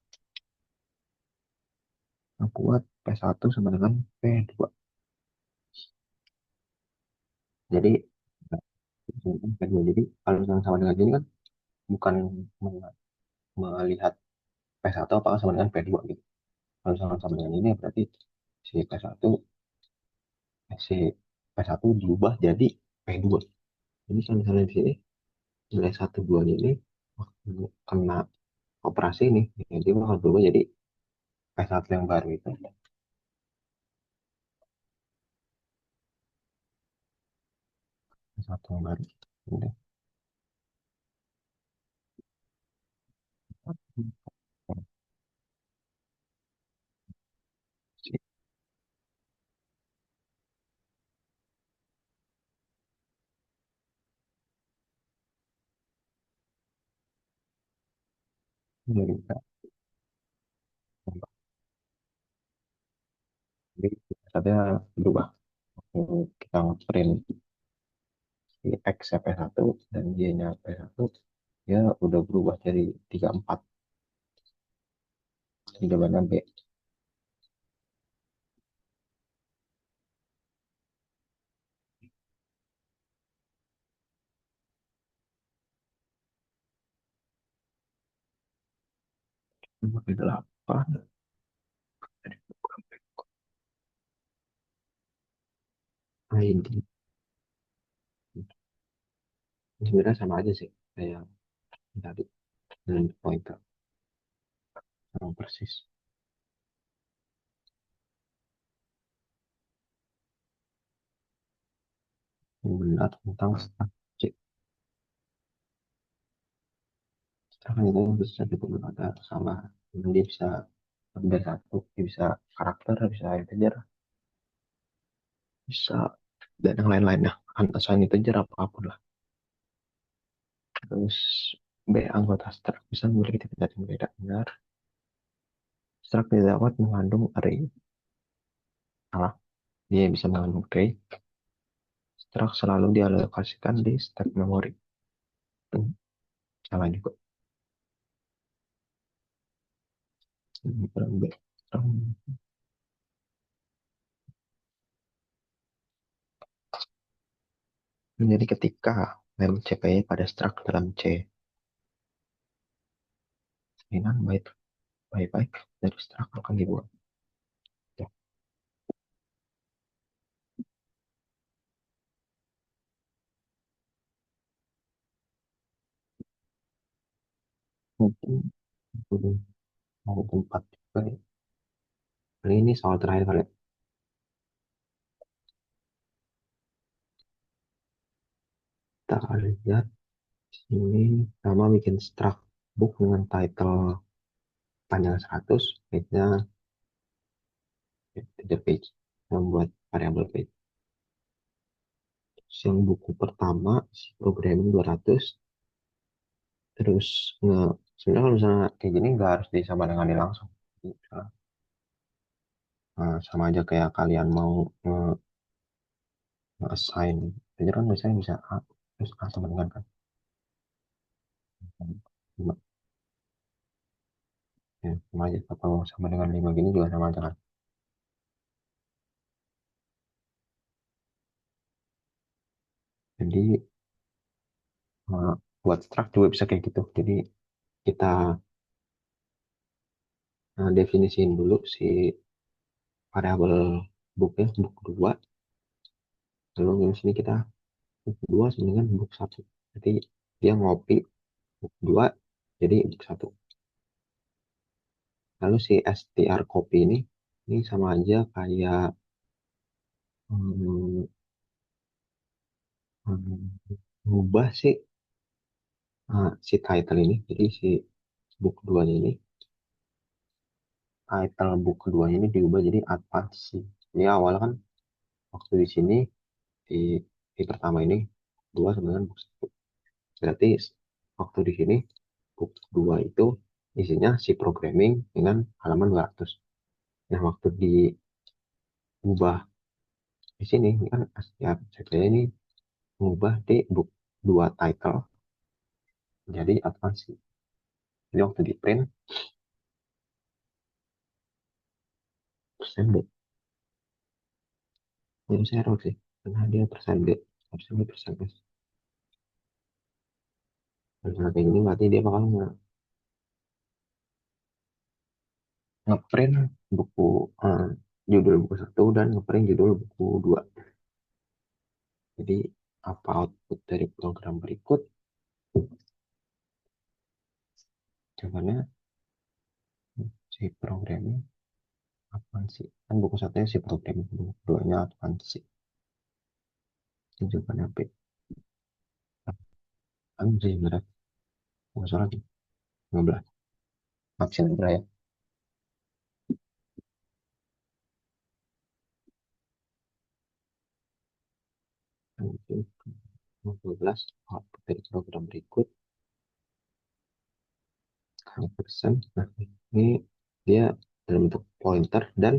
Yang buat P1 sama dengan P2. Jadi P2. Jadi kalau misalnya sama dengan ini kan bukan melihat P1 apakah sama dengan P2 gitu. Kalau sama dengan ini berarti si P1 si P1 diubah jadi P2. Jadi kalau misalnya di sini nilai 1 2 ini waktu kena operasi ini ya, dia bakal berubah jadi P1 yang baru itu P1 yang baru. Ini. Jadi ada berubah. Kita nge-print si X P1 dan Y-nya P1 ya udah berubah jadi 34 di depannya B. Pakai 8 ID. Sebenarnya sama aja sih kayak tadi dengan pointer sama persis. Yang benar tentang stack C. Sekarang itu bisa ditemukan ada salah. Dia bisa lebih dari satu, dia bisa karakter, bisa integer, bisa dan yang lain-lainnya. Unassigned integer apapun lah. Terus B anggota struct bisa memiliki tipe data yang berbeda. Benar. Struct tidak dapat mengandung array. Salah. Dia bisa mengandung array. Struct selalu dialokasikan di stack memori. Salah juga. Ini kurang B. Jadi ketika mem CPY pada struct dalam C, salinan baik-baik dari struct akan dibuat. Ya, mungkin belum mau tempat Baik. Ini soal terakhir kali ya. Kita lihat ini sama bikin struct book dengan title panjang 100, page-nya 3 page, membuat variabel page. Terus yang buku pertama, si programming 200, terus sebenarnya kalau misalnya kayak gini nggak harus disama dengan ini langsung. Misalnya, sama aja kayak kalian mau nge-assign, aja kan misalnya bisa A, terus A sama dengan kan. Lima. Ya, sama aja, atau sama dengan 5 gini juga sama aja kan. Jadi buat struct juga bisa kayak gitu. Jadi kita definisiin dulu si variabel booknya, book 2, lalu di sini kita book 2 sama dengan book 1. Jadi dia ngopi book 2 jadi book 1. Lalu si str copy ini sama aja kayak hmm, ngubah si title ini. Jadi si book 2 ini, title book keduanya ini diubah jadi advance. Ini awalnya kan waktu di sini di, di pertama ini 2 sama dengan book 1. Berarti waktu di sini book 2 itu isinya si programming dengan halaman 200. Nah, waktu diubah di sini ini kan ya saya ini mengubah di book 2 title jadi advance. Jadi waktu di print persen B. Jadi saya error sih karena dia persen B, harusnya dia persen S. Nah, kayak gini berarti dia bakal ngeprint buku judul buku 1 dan ngeprint judul buku 2. Jadi apa output dari program berikut? Jawabannya si programming advance. Kan buku satunya si programming, buku keduanya advance. Ini jawabannya B. Kan sih berat. Nggak salah sih. 15. Vaksin aja ya. Mungkin 12 output dari program berikut kali persen. Nah, ini dia dalam bentuk pointer dan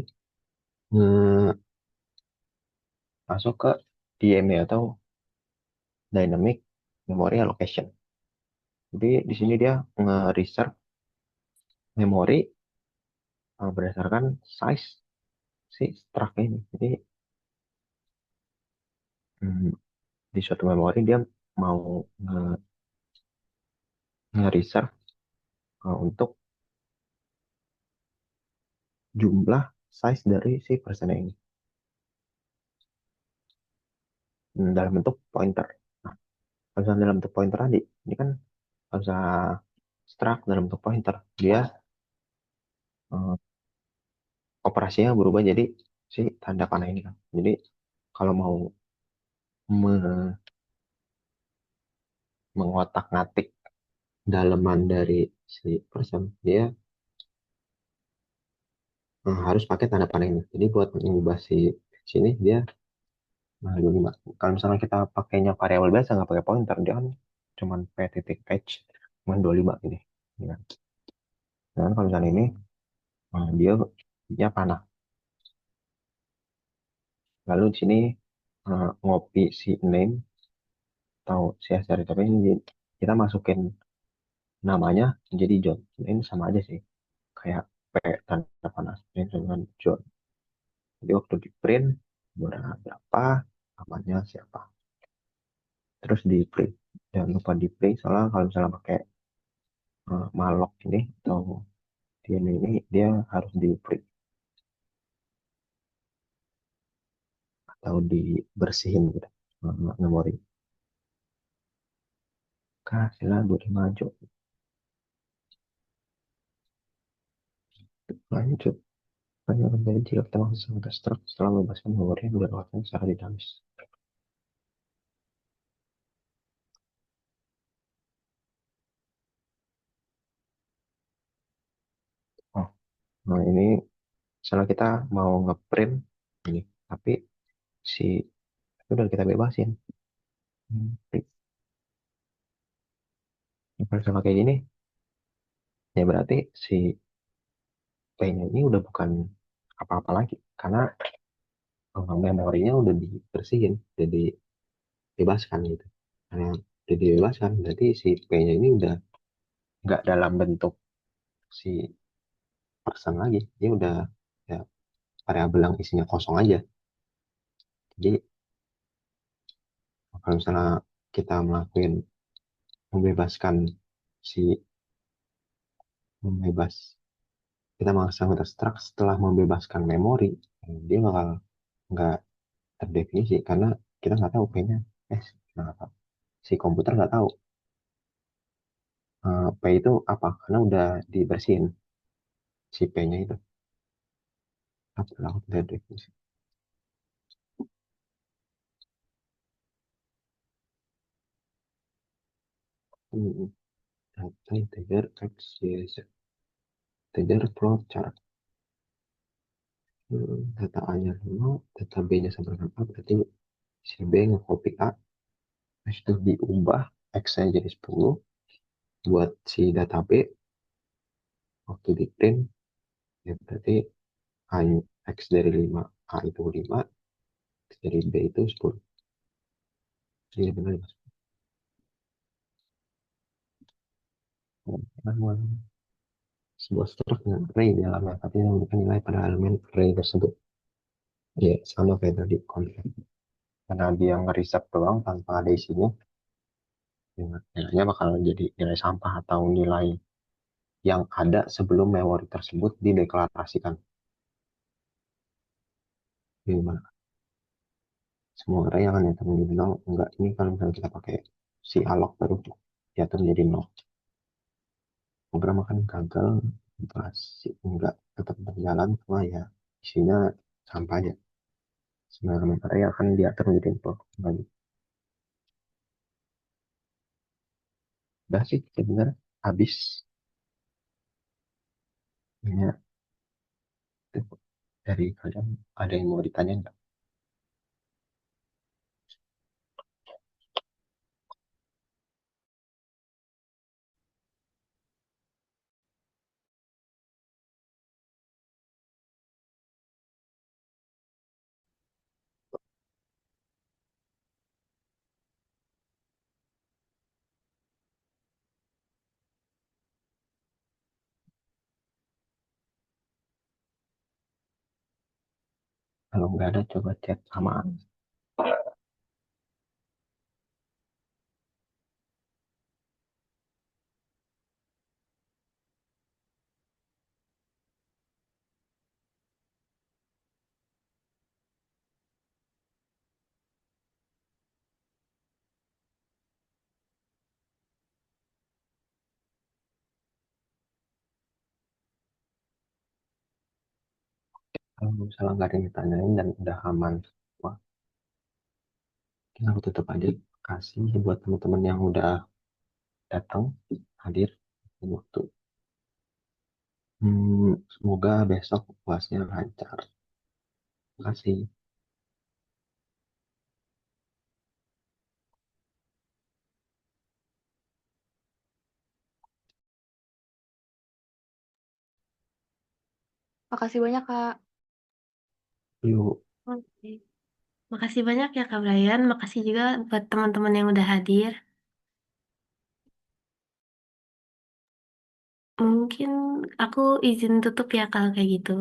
masuk ke DMA atau Dynamic Memory Allocation. Jadi di sini dia nge-reserve memori berdasarkan size si struct ini. Jadi hmm, di suatu memori dia mau nge-reserve untuk jumlah size dari si persennya ini dalam bentuk pointer. Nah, kalau misalnya dalam bentuk pointer tadi, ini kan kalau misalnya struct dalam bentuk pointer, dia eh, operasinya berubah jadi si tanda panah ini kan. Jadi kalau mau me- mengotak-ngatik daleman dari si person, dia harus pakai tanda panah ini. Jadi buat mengubah si sini dia 25. Kalau misalnya kita pakainya variabel biasa nggak pakai pointer, dia kan cuman p titik h cuman 25 ini. Ya. Dan kalau misalnya ini dia panah. Lalu di sini ngopi si name atau si hasil tapi ini kita masukin namanya menjadi John. Ini sama aja sih kayak p tanda panah ini dengan John. Jadi waktu di print berapa namanya siapa. Terus di print. Jangan lupa di print soalnya kalau misalnya pakai malloc ini atau ini dia harus di print atau dibersihin gitu memori. Kasihlah 25 aja. Lanjut. Hanya menjadi jika kita masih sangat abstrak setelah membebaskan memori yang dilewatkan secara dinamis. Oh, nah ini misalnya kita mau ngeprint ini, tapi si itu udah kita bebasin. Klik. Kalau sama kayak gini, ya berarti si P-nya ini udah bukan apa-apa lagi, karena memorinya udah dibersihin, udah dibebaskan gitu. Karena udah dibebaskan, berarti si P-nya ini udah nggak dalam bentuk si person lagi, dia udah ya variabel yang isinya kosong aja. Jadi kalau misalnya kita melakukan membebaskan si membebas kita masang abstrak setelah membebaskan memori, dia bakal nggak terdefinisi karena kita nggak tahu P-nya kenapa si komputer nggak tahu P itu apa karena udah dibersihin si P-nya itu laut dari definisi. Data integer X, Y, Z. Integer float chart. Data A-nya 0, data B-nya sama dengan A, berarti si B nge-copy A, terus itu diubah X-nya jadi 10, buat si data B, waktu di print, ya berarti A, X dari 5, A itu 5, X dari B itu 10. Jadi benar mas. Sebuah struktur array di dalamnya, tapi yang memberikan nilai pada elemen array tersebut. Ya, sama kayak tadi konsep. Karena dia ngerisap doang tanpa ada isinya, ya, nilainya bakal jadi nilai sampah atau nilai yang ada sebelum memori tersebut dideklarasikan. Gimana? Semua array yang hanya menjadi nol, enggak. Ini kalau misalnya kita pakai si alloc baru diatur menjadi nol. Program akan gagal, masih enggak tetap berjalan, cuma ya isinya sampah aja. Semua elemen array akan diatur menjadi info. Udah sih sebenarnya habis. Ya, dari kalian ada yang mau ditanya nggak? Kalau nggak ada coba chat sama kalau misalnya nggak ada yang ditanyain dan udah aman wah kita aku tutup aja. Kasih buat teman-teman yang udah datang hadir waktu. Semoga besok puasnya lancar. Terima kasih. Makasih banyak, Kak. Yuk. Oke. Makasih banyak ya Kak Brian. Makasih juga buat teman-teman yang udah hadir. Mungkin aku izin tutup ya kalau kayak gitu.